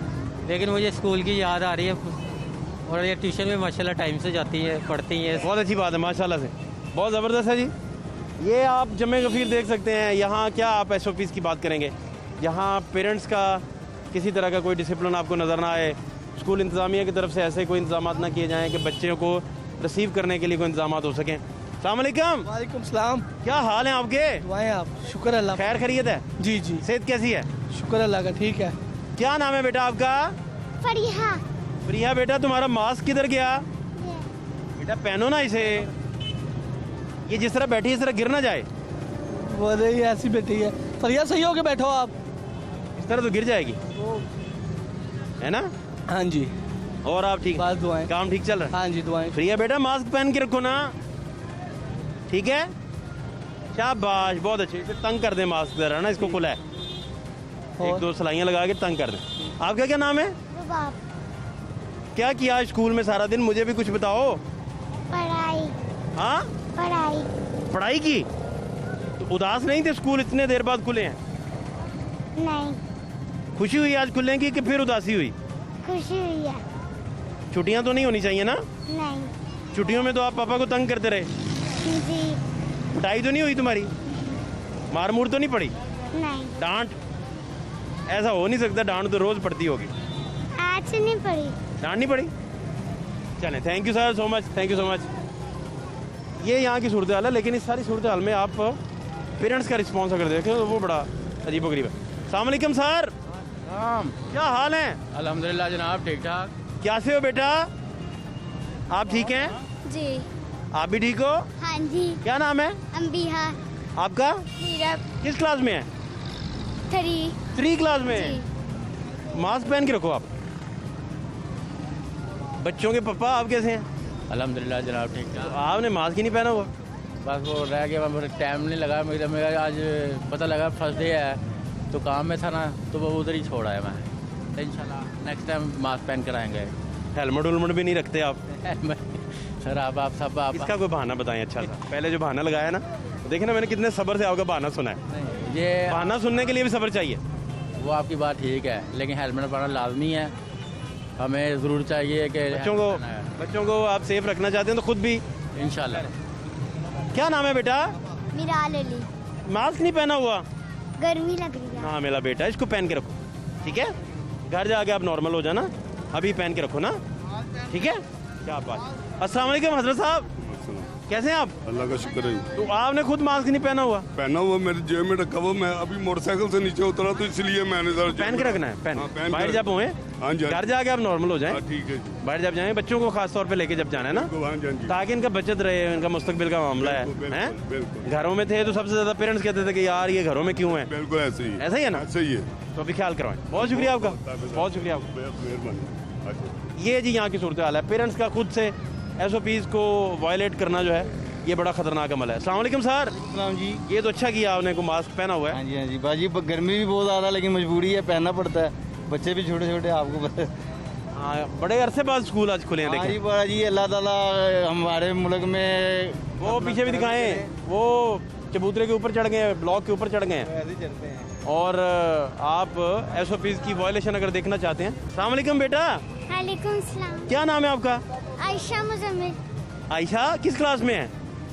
लेकिन मुझे स्कूल की याद आ रही है। और ये ट्यूशन में माशाल्लाह टाइम से जाती है, पढ़ती हैं। बहुत अच्छी बात है माशाल्लाह से, बहुत ज़बरदस्त है जी। ये आप जमे गफीर देख सकते हैं। यहाँ क्या आप SOPs की बात करेंगे? यहाँ पेरेंट्स का किसी तरह का कोई डिसिप्लिन आपको नज़र ना आए, स्कूल इंतज़ामिया की तरफ से ऐसे कोई इंतजाम ना किए जाएँ कि बच्चों को रिसीव करने के लिए कोई इंतजाम हो सकें। अस्सलाम वालेकुम। वालेकुम सलाम। क्या हाल है आपके? दुआएं आप। शुक्र अल्लाह। खैर खैरियत है? जी जी। सेहत कैसी है? शुक्र अल्लाह का, ठीक है। क्या नाम है बेटा आपका? फरीहा। प्रिया बेटा, तुम्हारा मास्क किधर गया? बेटा पहनो ना इसे, ये जिस तरह बैठी है इस तरह गिर ना जाए। वो नहीं, ऐसी बेटी है। फरिया सही हो के बैठो आप, इस तरह तो गिर जाएगी, है ना? हाँ जी। और आप ठीक? बस दुआएं। काम ठीक चल रहा है? हाँ जी दुआएं। प्रिया बेटा मास्क पहन के रखो ना, ठीक है? शाबाश, बहुत अच्छे। इसे तंग कर दे मास्क जरा ना, इसको खुला है, एक दो सिलाइयाँ लगा के तंग कर दे। आपका क्या नाम है? रुबाब। क्या किया आज स्कूल में सारा दिन, मुझे भी कुछ बताओ। पढ़ाई। हाँ, पढ़ाई। पढ़ाई की? तो उदास नहीं थे, स्कूल इतने देर बाद खुले हैं? नहीं। खुशी हुई आज खुलने की कि फिर उदासी हुई? खुशी हुई है। छुट्टियां तो नहीं होनी चाहिए ना? नहीं। छुट्टियों में तो आप पापा को तंग करते रहे। जी। पिटाई तो नहीं हुई तुम्हारी? मार मूर तो नहीं पड़ी? नहीं। डांट? ऐसा हो नहीं सकता, डांट तो रोज पड़ती होगी। आज नहीं पढ़ी। डांट नहीं पड़ी? चले, thank you sir, so much, thank you so much. ये यहाँ की सूरत हाल है, लेकिन इस सारी सूरत हाल में आप पेरेंट्स का रिस्पॉन्स अगर देखें तो वो बड़ा अजीब गरीब है। अस्सलाम वालेकुम सर। क्या हाल है? अल्हम्दुलिल्लाह जनाब, ठीक ठाक। कैसे हो बेटा? आप ठीक हैं? जी। आप भी ठीक हो? हाँ जी। क्या नाम है? अंबिहा। आपका? नीरब। किस क्लास में है? 3 क्लास में है। मास्क पहन के रखो आप। बच्चों के पापा आप कैसे हैं? अल्हम्दुलिल्लाह जनाब, ठीक ठाक। तो आपने मास्क ही नहीं पहना हुआ? बस वो रह गया, मुझे टाइम नहीं लगा। मेरा आज पता लगा फर्स्ट डे है तो काम में था ना, तो वो उधर ही छोड़ आया मैं। इंशाल्लाह नेक्स्ट टाइम मास्क पहन कर आएंगे। हेलमेट उलमेट भी नहीं रखते आप? सर आप सब आप इसका कोई बहाना बताएं अच्छा सा। पहले जो बहाना लगाया ना, देखे ना मैंने कितने सब्र से आपका बहाना सुना है। ये बहाना सुनने के लिए भी सब्र चाहिए। वो आपकी बात ठीक है, लेकिन हेलमेट पहनना लाजमी है। हमें ज़रूर चाहिए कि बच्चों को आप सेफ रखना चाहते हैं तो खुद भी इंशाल्लाह। क्या नाम है बेटा? मिराल अली। मास्क नहीं पहना हुआ? गर्मी लग रही है। हाँ मेरा बेटा, इसको पहन के रखो, ठीक है? घर जाके आप नॉर्मल हो जाना, अभी पहन के रखो ना, ठीक है? क्या बात। अस्सलाम वालेकुम हजरत साहब, कैसे हैं आप? अल्लाह का शुक्र है। तो आपने खुद मास्क नहीं पहना हुआ? पहना हुआ मेरे जेब में रखा हुआ। मैं अभी मोटरसाइकिल से नीचे उतरा तो इसलिए मैंने पहन के रखना है। पहन बाहर जब हुए, हाँ जी, घर जाके आप नॉर्मल हो जाएं। ठीक है जी। बाहर जब जाएं, बच्चों को खास तौर पे लेके जब जाना है ना, ताकि इनका बचत रहे, इनका मुस्तकबिल का मामला है। घरों में थे तो सबसे ज्यादा पेरेंट्स कहते थे कि यार ये घरों में क्यों है? बिल्कुल ऐसे ही, ऐसा ही है ना? ऐसे ही है। तो अभी ख्याल करवाएं। बहुत शुक्रिया आपका, बहुत शुक्रिया आपका, मेहरबानी। ये जी यहाँ की सूरत हाल है। पेरेंट्स का खुद से SOPs को वायलेट करना जो है ये बड़ा खतरनाक अमल है। अस्सलाम वालेकुम सर। सलाम जी। ये तो अच्छा किया आपने को मास्क पहना हुआ है। हाँ जी हाँ जी बाजी, गर्मी भी बहुत ज़्यादा, लेकिन मजबूरी है, पहनना पड़ता है। बच्चे भी छोटे छोटे, आपको पता है। हाँ, बड़े अरसे बाद स्कूल आज खुले हैं। हाँ जी देखें बाजी, अल्लाह ताला हमारे मुल्क में वो पीछे भी दिखाएं, वो चबूतरे के ऊपर चढ़ गए, ब्लॉक के ऊपर चढ़ गए हैं। ऐसे चलते हैं। और आप SOPs की वायलेशन अगर देखना चाहते हैं। अस्सलाम वालेकुम बेटा। वालेकुम सलाम। क्या नाम है आपका? आयशा मुजम्मिल। आयशा किस क्लास में है?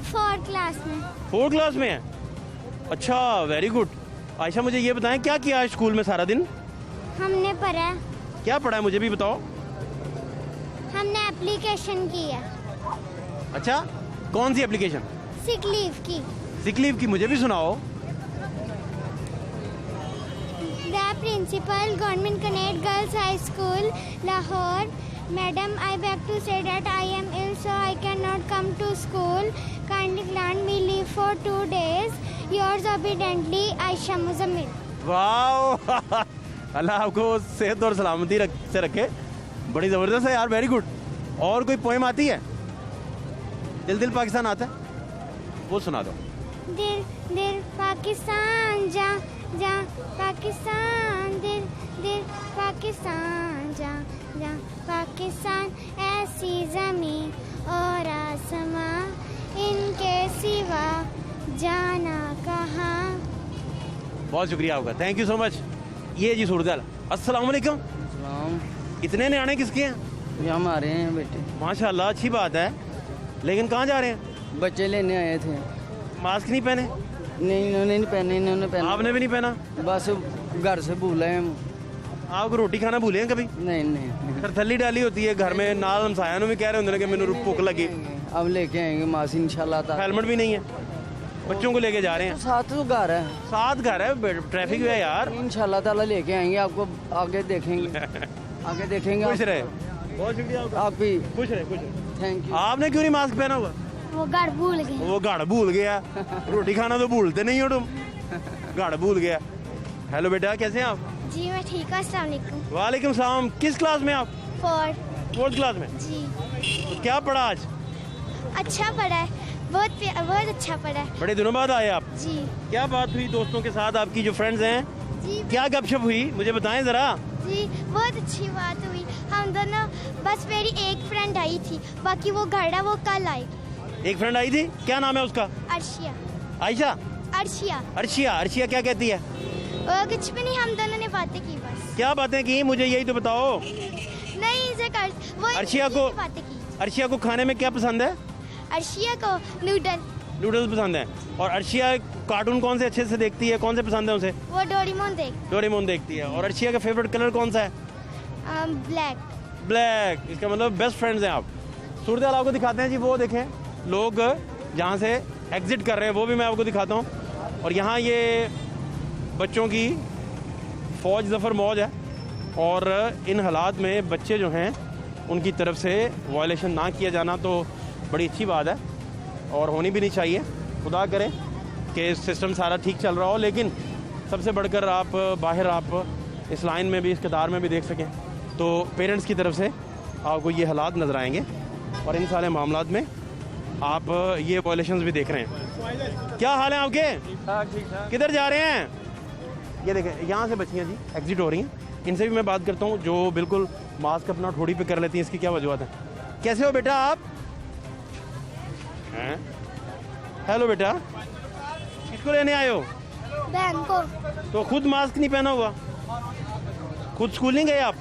4 क्लास में। 4 क्लास में है। अच्छा, वेरी गुड। आयशा मुझे ये बताएं, क्या किया है स्कूल में सारा दिन? हमने पढ़ा। क्या पढ़ा है मुझे भी बताओ। हमने एप्लीकेशन की है। अच्छा, कौन सी एप्लीकेशन? सिक लीव की। सिक लीव की, मुझे भी सुनाओ। The principal, Government Connect Girls High School, Lahore. Madam, I beg to say that I am ill, so I cannot come to school. Kindly grant me leave for 2 days. Yours obediently, Aisha Muzammil. वाह, अल्लाह आपको सेहत और सलामती से रखे। बड़ी ज़बरदस्त है यार, वेरी गुड। और कोई पोएम आती है? दिल दिल पाकिस्तान आता है, वो सुना दो। दिल दिल पाकिस्तान जा जा पाकिस्तान, दिल दिल पाकिस्तान जा जा पाकिस्तान, ऐसी ज़मीन और आसमां, इनके सिवा जाना कहाँ। बहुत शुक्रिया आपका, थैंक यू सो मच। ये जी सूरत। अस्सलाम वालेकुम। इतने न्याणे किसके हैं? ये हमारे हैं बेटे। माशाल्लाह, अच्छी बात है। लेकिन कहाँ जा रहे हैं? बच्चे लेने आए थे। मास्क नहीं पहने? नहीं इन्होंने नहीं पहने, इन्होंने पहना। आपने भी नहीं पहना? बस घर से भूले हैं हम। आप रोटी खाना भूले हैं कभी? नहीं नहीं फिर थैली डाली होती है घर में, नाल हमसाया भी कह रहे होंगे कि मैंने भूख लगी। अब लेके आएंगे मास्क इंशाल्लाह। हेलमेट भी नहीं है, बच्चों को लेके जा रहे हैं। साथ तो घर है, साथ घर है, ट्रैफिक है यार। इंशाल्लाह ताला लेके आएंगे आपको, आगे देखेंगे आगे देखेंगे। खुश रहे, बहुत शुक्रिया आप भी खुश रहे, खुश रहे। Thank you. आपने क्यों नहीं मास्क पहना हुआ? वो घर भूल गए। वो गाड़ भूल गया। रोटी खाना तो भूलते नहीं हो तुम, गाड़ भूल गया। हेलो बेटा, कैसे हैं आप? जी मैं ठीक हूँ, अस्सलाम वालेकुम। वालेकुम सलाम। किस क्लास में आप? 4 क्लास में। जी। तो क्या पढ़ा आज? अच्छा पढ़ा है, बहुत अच्छा पढ़ा है। बड़े दिनों बाद आए आप। जी। क्या बात हुई दोस्तों के साथ, आपकी जो फ्रेंड्स हैं? जी। क्या गपशप हुई, मुझे बताएं जरा। जी बहुत अच्छी बात हुई। हम दोनों, बस मेरी एक फ्रेंड आई थी, बाकी वो घर है, वो कल आएगी। एक फ्रेंड आई थी, क्या नाम है उसका? अर्शिया। आयशा? अर्शिया। अर्शिया। अर्शिया क्या कहती है? वो कुछ भी नहीं, हम दोनों ने बातें की बस। क्या बातें की, मुझे यही तो बताओ। नहीं इसे कर वो अर्शिया को बातें की। अर्शिया को खाने में क्या पसंद है? अर्शिया को नूडल्स पसंद है। और अर्शिया कार्टून कौन से अच्छे से देखती है, कौन से पसंद है उसे? वो डोरेमोन देखती है। और अर्शिया का फेवरेट कलर कौन सा है? ब्लैक। इसका मतलब बेस्ट फ्रेंड्स हैं आप। सूरत हाल आपको दिखाते हैं जी, वो देखें लोग जहाँ से एग्जिट कर रहे हैं, वो भी मैं आपको दिखाता हूँ। और यहाँ ये बच्चों की फौज ज़फ़र मौज है, और इन हालात में बच्चे जो हैं उनकी तरफ से वायलेशन ना किया जाना तो बड़ी अच्छी बात है, और होनी भी नहीं चाहिए। खुदा करे कि सिस्टम सारा ठीक चल रहा हो, लेकिन सबसे बढ़कर आप बाहर आप इस लाइन में भी, इस कतार में भी देख सकें तो पेरेंट्स की तरफ से आपको ये हालात नज़र आएंगे। और इन सारे मामलात में आप ये वायलेशंस भी देख रहे हैं। क्या हाल है आपके? किधर जा रहे हैं? ये देखें, यहाँ से बच्चियाँ जी एग्जिट हो रही हैं। इनसे भी मैं बात करता हूँ, जो बिल्कुल मास्क अपना ठोड़ी पे कर लेती हैं। इसकी क्या वजूहत है? कैसे हो बेटा आप? हैं? हेलो बेटा, किसको लेने आए हो? बहन को। तो खुद मास्क नहीं पहना हुआ, खुद स्कूल नहीं गए आप?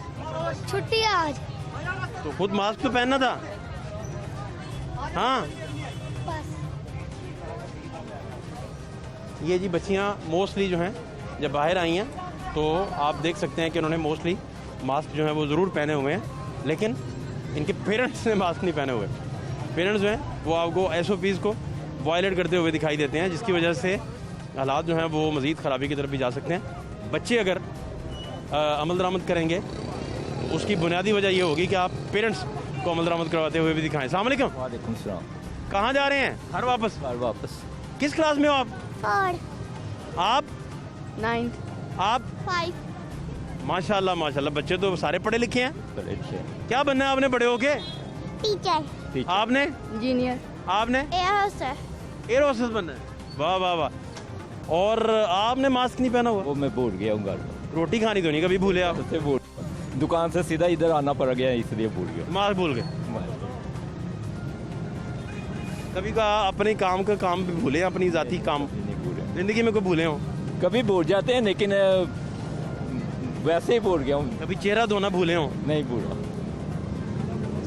छुट्टी आज। तो खुद मास्क तो पहनना था। हाँ बस। ये जी बच्चियाँ मोस्टली जो हैं जब बाहर आई हैं तो आप देख सकते हैं कि उन्होंने मोस्टली मास्क जो है वो ज़रूर पहने हुए हैं, लेकिन इनके पेरेंट्स ने मास्क नहीं पहने हुए। पेरेंट्स जो हैं वो आपको SOPs को वायलेट करते हुए दिखाई देते हैं, जिसकी वजह से हालात जो हैं वो मज़ीद ख़राबी की तरफ भी जा सकते हैं। बच्चे अगर अमल दरामद करेंगे तो उसकी बुनियादी वजह ये होगी कि आप पेरेंट्स को अमल दरामद करवाते हुए भी दिखाएं। अस्सलाम वालेकुम। वालेकुम सलाम। कहाँ जा रहे हैं? घर वापस? घर वापस। किस क्लास में हो आप? 4। आप? 9। आप? 5। माशाल्लाह माशाल्लाह, बच्चे तो सारे पढ़े लिखे हैं। बड़े अच्छे। क्या बनना है आपने बड़े होके? टीचर। आपने? इंजीनियर। आपने? एयर होस्टेस बनना है। वाह वाह वाह। और आपने मास्क नहीं पहना हुआ? वो मैं भूल गया हूँ घर में। रोटी खानी तो नहीं कभी भूले आप? उससे भूल, दुकान से सीधा इधर आना पड़ गया, इसलिए भूल गया। मास्क भूल गए? कभी का अपने काम का काम भी भूले, अपनी जाती काम नहीं भूले, जिंदगी में कोई भूले हो? कभी भूल जाते हैं, लेकिन वैसे ही भूल गया हूँ। कभी चेहरा धोना भूले हो? नहीं भूला।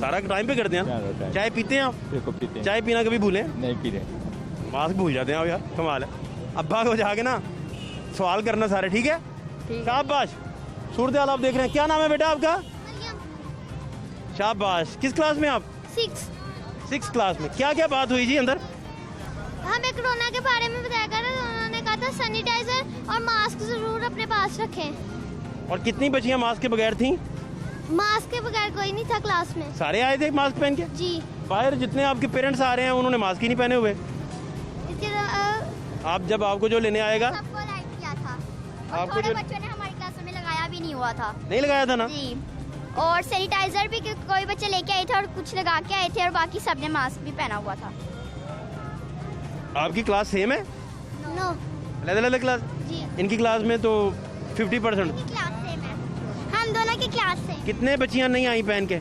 सारा टाइम पे करते हैं। चाय पीते हैं आप? देखो पीते हैं। चाय पीना कभी भूले? नहीं पी रहे। मास्क भूल जाते हैं आप यार, कमाल है। अब्बा को जाके ना सवाल करना सारे, ठीक है? शाबाश। सूरत हाल आप देख रहे हैं। क्या नाम है बेटा आपका? शाबाश। किस क्लास में आप? 6 क्लास में। क्या क्या बात हुई जी अंदर? हमें कोरोना के बारे में बताया गया था, उन्होंने कहा था सैनिटाइजर और मास्क जरूर अपने पास रखें। और कितनी बच्चियां मास्क के बगैर थीं? मास्क के बगैर कोई नहीं था क्लास में। सारे आए थे मास्क पहन के? जी। बाहर जितने आपके पेरेंट्स आ रहे हैं उन्होंने मास्क ही नहीं पहने हुए। आप जब आपको जो लेने आएगा सबको लाइट किया था, और आपको थोड़े जो बच्चों ने हमारी क्लास में लगाया भी नहीं हुआ था। नहीं लगाया था ना? जी। और सैनिटाइजर भी कोई बच्चे लेके आए थे और कुछ लगा के आए थे, और बाकी सबने मास्क भी पहना हुआ था। आपकी क्लास सेम है? नो। अलग-अलग क्लास? जी। इनकी क्लास में तो 50%। क्लास सेम है, हम दोनों की क्लास से। कितने बच्चियां नहीं आई पहन के?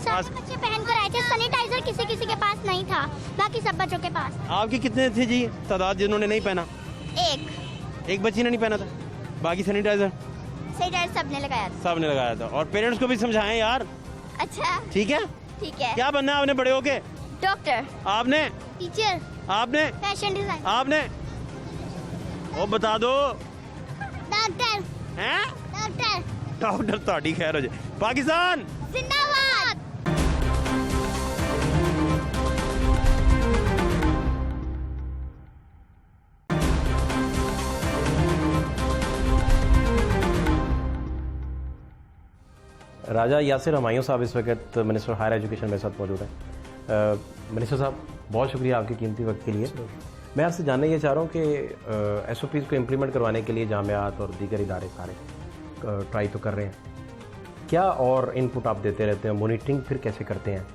सब बच्चे पहन कर आए थे। सैनिटाइजर किसी किसी के पास नहीं था, बाकी सब बच्चों के पास। आपकी कितने थे जी तादाद जिन्होंने नहीं पहना? एक बच्ची ने नहीं पहना था, बाकी सैनिटाइजर सबने लगाया था। सबने लगाया था। और पेरेंट्स को भी समझाएं यार। अच्छा ठीक है? ठीक है। क्या बनना है आपने बड़े होके? डॉक्टर। आपने? टीचर। आपने? Fashion design. आपने? ओ बता दो। डॉक्टर। हैं? डॉक्टर। डॉक्टर ਤੁਹਾਡੀ खैर हो जाए। पाकिस्तान जिंदाबाद। राजा यासिर हमायूं साहब इस वक्त मिनिस्टर हायर एजुकेशन मेरे साथ मौजूद हैं। मिनिस्टर साहब बहुत शुक्रिया आपके कीमती वक्त के लिए। मैं आपसे जानना ये चाह रहा हूँ कि SOPs को इम्प्लीमेंट करवाने के लिए जामियात और दीगर इदारे सारे ट्राई तो कर रहे हैं, क्या और इनपुट आप देते रहते हैं, मॉनिटरिंग फिर कैसे करते हैं?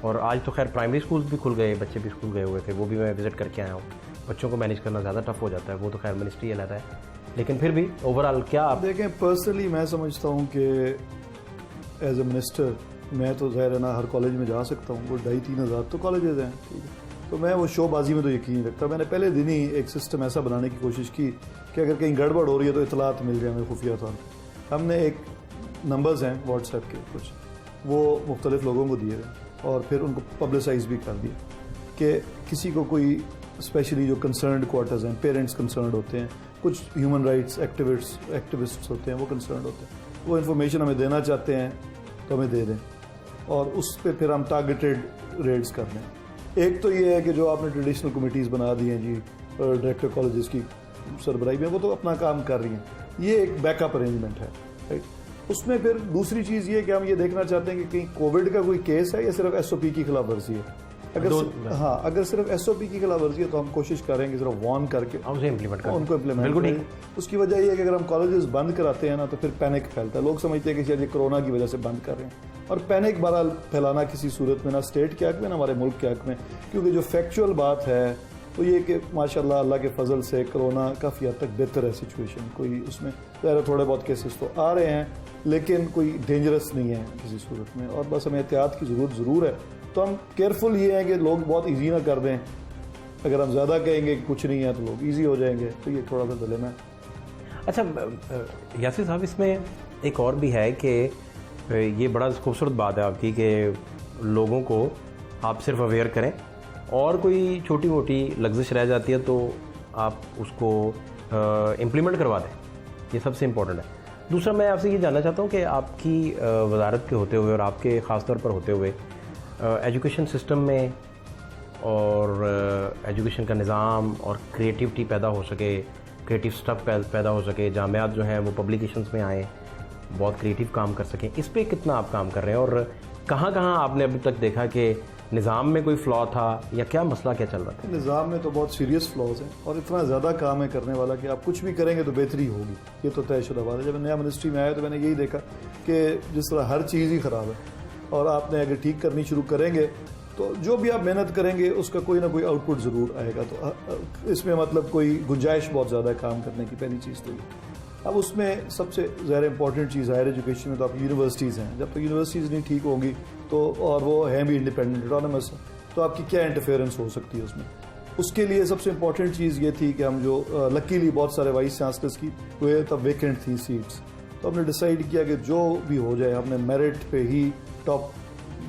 और आज तो खैर प्राइमरी स्कूल्स भी खुल गए, बच्चे भी स्कूल गए हुए थे, वो भी मैं विज़िट करके आया हूँ। बच्चों को मैनेज करना ज़्यादा टफ हो जाता है, वो तो खैर मिनिस्ट्री अलग है, लेकिन फिर भी ओवरऑल क्या आप देखें? पर्सनली मैं समझता हूँ कि एज ए मिनिस्टर मैं तो ज़ाहिर है ना हर कॉलेज में जा सकता हूँ, वो 2,5-3 हज़ार तो कॉलेजेस हैं, ठीक है। तो मैं वो शोबाजी में तो यकीन नहीं रखता। मैंने पहले दिन ही एक सिस्टम ऐसा बनाने की कोशिश की कि अगर कहीं गड़बड़ हो रही है तो इतलात मिल जाए हमें खुफिया तौर पर। हमने एक नंबर्स हैं व्हाट्सएप के कुछ, वो मुख्तलिफ लोगों को दिए और फिर उनको पब्लिसाइज भी कर दिया कि किसी को कोई स्पेशली जो कंसर्न्ड क्वार्टर्स हैं, पेरेंट्स कंसर्न्ड होते हैं, कुछ ह्यूमन राइट्स एक्टिविस्ट्स होते हैं, वो कंसर्न्ड होते हैं, वो इन्फॉर्मेशन हमें देना चाहते हैं तो हमें दे दें और उस पर फिर हम टारगेटेड रेड्स कर दें। एक तो ये है कि जो आपने ट्रेडिशनल कमेटीज़ बना दी हैं जी डायरेक्टर कॉलेजेस की सरबराही में, वो तो अपना काम कर रही हैं, ये एक बैकअप अरेंजमेंट है, राइट। उसमें फिर दूसरी चीज़ ये कि हम ये देखना चाहते हैं कि कहीं कोविड का कोई केस है या सिर्फ SOP की खिलाफ वर्जी है। अगर सिर्फ SOP की खिलाफ वर्जी है तो हम कोशिश करेंगे सिर्फ वार्न करके उनको इम्प्लीमेंट करें। उसकी वजह ये है कि अगर हम कॉलेजेस बंद कराते हैं ना तो फिर पैनिक फैलता है, लोग समझते हैं कि शायद ये कोरोना की वजह से बंद कर रहे हैं, और पैनिक बहरहाल फैलाना किसी सूरत में ना स्टेट के हक में ना हमारे मुल्क के हक में, क्योंकि जो फैक्चुअल बात है तो ये कि माशाल्लाह अल्लाह के फजल से कोरोना काफ़ी हद तक बेहतर है सिचुएशन, कोई उसमें थोड़े बहुत केसेस तो आ रहे हैं लेकिन कोई डेंजरस नहीं है किसी सूरत में, और बस हमें एहतियात की ज़रूरत ज़रूर है। तो हम केयरफुल ये हैं कि लोग बहुत ईजी ना कर दें, अगर हम ज़्यादा कहेंगे कि कुछ नहीं है तो लोग ईजी हो जाएंगे, तो ये थोड़ा सा डिलेमा है। अच्छा यासिर साहब, इसमें एक और भी है कि ये बड़ा खूबसूरत बात है आपकी कि लोगों को आप सिर्फ अवेयर करें और कोई छोटी मोटी लग्जिश रह जाती है तो आप उसको इम्प्लीमेंट करवा दें, ये सबसे इम्पोर्टेंट है। दूसरा मैं आपसे ये जानना चाहता हूँ कि आपकी वजारत के होते हुए और आपके ख़ास तौर पर होते हुए एजुकेशन सिस्टम में और एजुकेशन का निज़ाम और क्रिएटिविटी पैदा हो सके, क्रिएटिव स्टफ पैदा हो सके, जामियात जो हैं वो पब्लिकेशंस में आए, बहुत क्रिएटिव काम कर सकें, इस पे कितना आप काम कर रहे हैं और कहाँ कहाँ आपने अभी तक देखा कि निज़ाम में कोई फ्लॉ था या क्या मसला क्या चल रहा था? निज़ाम में तो बहुत सीरियस फ्लॉज हैं और इतना ज़्यादा काम है करने वाला कि आप कुछ भी करेंगे तो बेहतरी होगी, ये तो तयशुदा बात है। जब नया मिनिस्ट्री में आया तो मैंने यही देखा कि जिस तरह हर चीज़ ही ख़राब है और आपने अगर ठीक करनी शुरू करेंगे तो जो भी आप मेहनत करेंगे उसका कोई ना कोई आउटपुट ज़रूर आएगा। तो इसमें मतलब कोई गुंजाइश बहुत ज़्यादा है काम करने की, पहली चीज़ तो ये। अब उसमें सबसे ज़्यादा इंपॉर्टेंट चीज़ हायर एजुकेशन में तो आप यूनिवर्सिटीज़ हैं, जब तक यूनिवर्सिटीज़ नहीं ठीक होंगी तो, और वो हैं भी इंडिपेंडेंट ऑटोनमस, तो आपकी क्या इंटरफेरेंस हो सकती है उसमें। उसके लिए सबसे इंपॉर्टेंट चीज़ ये थी कि हम जो लकीली बहुत सारे वाइस चांसलर्स की वो तब वेकेंट थी सीट्स, तो हमने डिसाइड किया कि जो भी हो जाए हमने मेरिट पे ही टॉप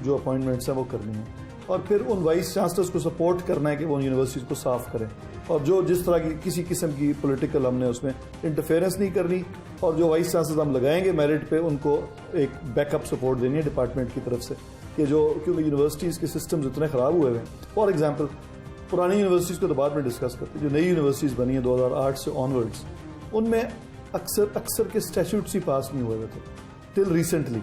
जो अपॉइंटमेंट्स हैं वो करनी है और फिर उन वाइस चांसलर्स को सपोर्ट करना है कि वो यूनिवर्सिटीज़ को साफ़ करें और जो जिस तरह की किसी किस्म की पॉलिटिकल हमने उसमें इंटरफेरेंस नहीं करनी और जो वाइस चांसलर्स हम लगाएंगे मेरिट पे उनको एक बैकअप सपोर्ट देनी है डिपार्टमेंट की तरफ से कि जो क्योंकि यूनिवर्सिटीज़ के सिस्टम्स इतने ख़राब हुए हैं। फॉर एग्जांपल पुरानी यूनिवर्सिटीज़ को तो बाद में डिस्कस करते हैं, जो नई यूनिवर्सिटीज़ बनी है 2008 से ऑनवर्ड्स, उनमें अक्सर के स्टैट्यूट्स ही पास नहीं हुए थे टिल रिसेंटली,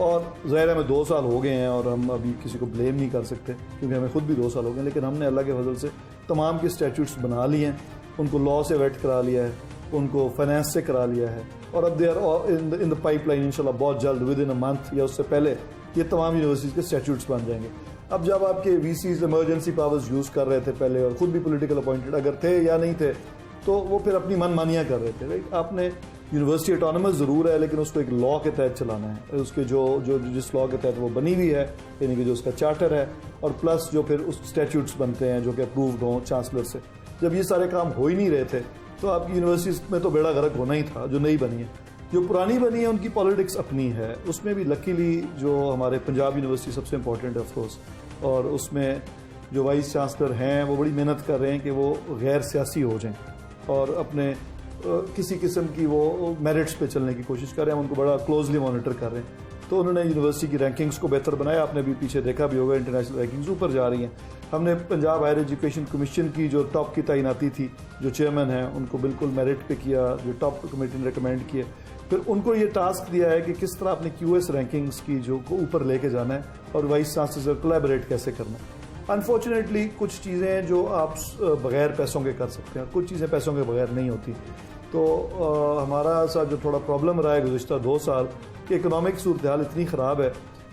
और ज़ाहिर है हमें 2 साल हो गए हैं और हम अभी किसी को ब्लेम नहीं कर सकते क्योंकि हमें खुद भी 2 साल हो गए, लेकिन हमने अल्लाह के फजल से तमाम के स्टैट्यूट्स बना लिए हैं, उनको लॉ से वेट करा लिया है, उनको फाइनेंस से करा लिया है और अब they are in the pipeline इंशाल्लाह बहुत जल्द विद इन अ मंथ या उससे पहले ये तमाम यूनिवर्सिटीज़ के स्टैट्यूट्स बन जाएंगे। अब जब आपके VCs इमरजेंसी पावर्स यूज़ कर रहे थे पहले और ख़ुद भी पॉलिटिकल अपॉइंटेड अगर थे या नहीं थे तो वो फिर अपनी मनमानियाँ कर रहे थे, राइट। आपने यूनिवर्सिटी ऑटोनमस ज़रूर है लेकिन उसको एक लॉ के तहत चलाना है, उसके जो जिस लॉ के तहत वो बनी हुई है यानी कि जो उसका चार्टर है और प्लस जो फिर उस स्टैट्यूट्स बनते हैं जो कि अप्रूव्ड हों चांसलर से। जब ये सारे काम हो ही नहीं रहे थे तो आपकी यूनिवर्सिटीज़ में तो बेड़ा गर्क होना ही था। जो नई बनी है, जो पुरानी बनी है उनकी पॉलिटिक्स अपनी है, उसमें भी लकीली जो हमारे पंजाब यूनिवर्सिटी सबसे इंपॉर्टेंट है ऑफकोर्स, और उसमें जो वाइस चांसलर हैं वो बड़ी मेहनत कर रहे हैं कि वो गैर सियासी हो जाएं और अपने किसी किस्म की वो मेरिट्स पे चलने की कोशिश कर रहे हैं, उनको बड़ा क्लोजली मॉनिटर कर रहे हैं। तो उन्होंने यूनिवर्सिटी की रैंकिंग्स को बेहतर बनाया, आपने भी पीछे देखा भी होगा इंटरनेशनल रैंकिंग्स ऊपर जा रही हैं। हमने पंजाब हायर एजुकेशन कमीशन की जो टॉप की तैनाती थी, जो चेयरमैन हैं उनको बिल्कुल मेरिट पे किया, जो टॉप कमेटी ने रिकमेंड किए। फिर उनको ये टास्क दिया है कि किस तरह अपने QS रैंकिंग्स की जो को ऊपर लेके जाना है और वाइस चांसलर से कोलैबोरेट कैसे करना है। अनफॉर्चुनेटली कुछ चीज़ें जो आप बगैर पैसों के कर सकते हैं, कुछ चीज़ें पैसों के बगैर नहीं होती। तो हमारा साथ जो थोड़ा प्रॉब्लम रहा है गुज़िश्ता 2 साल कि इकोनॉमिक सूरत हाल इतनी ख़राब है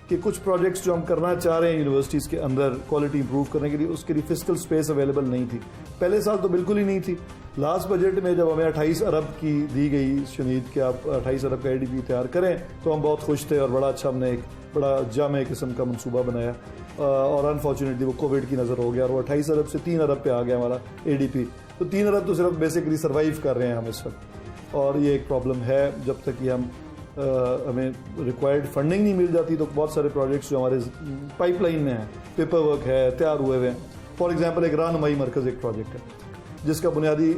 कि कुछ प्रोजेक्ट्स जो हम करना चाह रहे हैं यूनिवर्सिटीज़ के अंदर क्वालिटी इंप्रूव करने के लिए, उसके लिए फिस्कल स्पेस अवेलेबल नहीं थी। पहले साल तो बिल्कुल ही नहीं थी। लास्ट बजट में जब हमें 28 अरब की दी गई शमीद कि आप 28 अरब का ADP तैयार करें, तो हम बहुत खुश थे और बड़ा अच्छा हमने एक बड़ा जामे किस्म का मनसूबा बनाया। और अनफॉर्चुनेटली वो कोविड की नज़र हो गया और वो 28 अरब से 3 अरब पे आ गया हमारा ADP। तो 3 अरब तो सिर्फ बेसिकली सर्वाइव कर रहे हैं हम इस वक्त, और ये एक प्रॉब्लम है। जब तक कि हमें रिक्वायर्ड फंडिंग नहीं मिल जाती तो बहुत सारे प्रोजेक्ट्स जो हमारे पाइपलाइन में हैं, पेपर वर्क है, तैयार हुए हुए हैं। फॉर एग्जांपल एक रहनुमाई मरकज़ एक प्रोजेक्ट है जिसका बुनियादी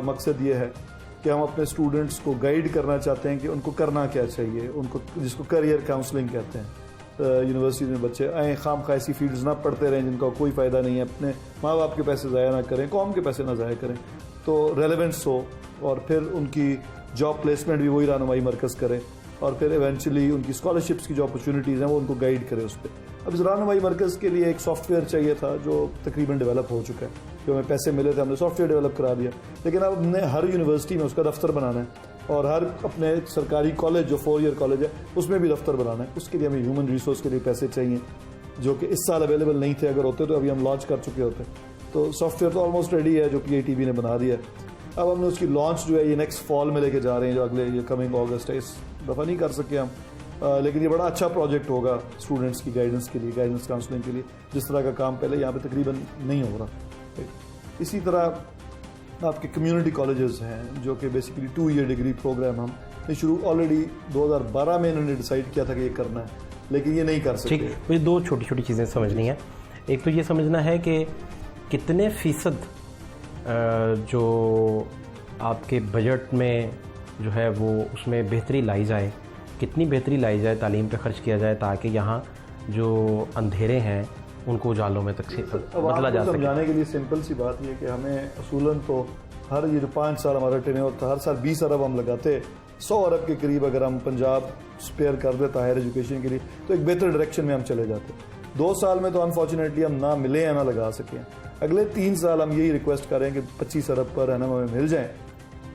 मकसद ये है कि हम अपने स्टूडेंट्स को गाइड करना चाहते हैं कि उनको करना क्या चाहिए, उनको जिसको करियर काउंसलिंग कहते हैं। यूनिवर्सिटी में बच्चे आए खाम खा ऐसी फील्ड्स ना पढ़ते रहें जिनका कोई फ़ायदा नहीं है, अपने माँ बाप के पैसे ज़ाया ना करें, कौम के पैसे ना ज़ाया करें, तो रेलेवेंस हो, और फिर उनकी जॉब प्लेसमेंट भी वही रहनुमाई मरकज़ करे, और फिर इवेंचुअली उनकी स्कॉलरशिप्स की जो अपॉर्चुनिटीज़ हैं वो उनको गाइड करे उस पर। अब इस रहनुमाई मरकज़ के लिए एक सॉफ्टवेयर चाहिए था जो तकरीबन डेवलप हो चुका है। जो हमें पैसे मिले थे हमने सॉफ्टवेयर डेवलप करा दिया, लेकिन अब हमने हर यूनिवर्सिटी में उसका दफ्तर बनाना है और हर अपने सरकारी कॉलेज जो 4 ईयर कॉलेज है उसमें भी दफ्तर बनाना है। उसके लिए हमें ह्यूमन रिसोर्स के लिए पैसे चाहिए जो कि इस साल अवेलेबल नहीं थे। अगर होते तो अभी हम लॉन्च कर चुके होते। तो सॉफ्टवेयर तो ऑलमोस्ट रेडी है जो PITB ने बना दिया है। अब हमने उसकी लॉन्च जो है ये नेक्स्ट फॉल में लेके जा रहे हैं, जो अगले ये कमिंग अगस्त है। इस दफ़ा नहीं कर सके हम, लेकिन ये बड़ा अच्छा प्रोजेक्ट होगा स्टूडेंट्स की गाइडेंस के लिए, गाइडेंस काउंसलिंग के लिए, जिस तरह का काम पहले यहाँ पे तकरीबन नहीं हो रहा। इसी तरह आपके कम्युनिटी कॉलेजेस हैं जो कि बेसिकली 2 ईयर डिग्री प्रोग्राम हम शुरू ऑलरेडी 2012 में इन्होंने डिसाइड किया था कि ये करना है, लेकिन ये नहीं कर सकते। ठीक, मुझे 2 छोटी छोटी चीज़ें समझनी है। एक तो ये समझना है कि कितने फ़ीसद जो आपके बजट में जो है वो उसमें बेहतरी लाई जाए, कितनी बेहतरी लाई जाए, तालीम पे खर्च किया जाए ताकि यहाँ जो अंधेरे हैं उनको उजालों में तक बदला जा सके। समझाने के लिए सिंपल सी बात ये कि हमें असूलन तो हर ये जो 5 साल हमारा टेन्योर होता, हर साल 20 अरब हम लगाते, 100 अरब के करीब अगर हम पंजाब स्पेयर कर देता हायर एजुकेशन के लिए तो एक बेहतर डायरेक्शन में हम चले जाते। 2 साल में तो अनफॉर्चुनेटली हम ना मिले या ना लगा सकें। अगले 3 साल हम यही रिक्वेस्ट करें कि 25 अरब पर एनम हमें मिल जाए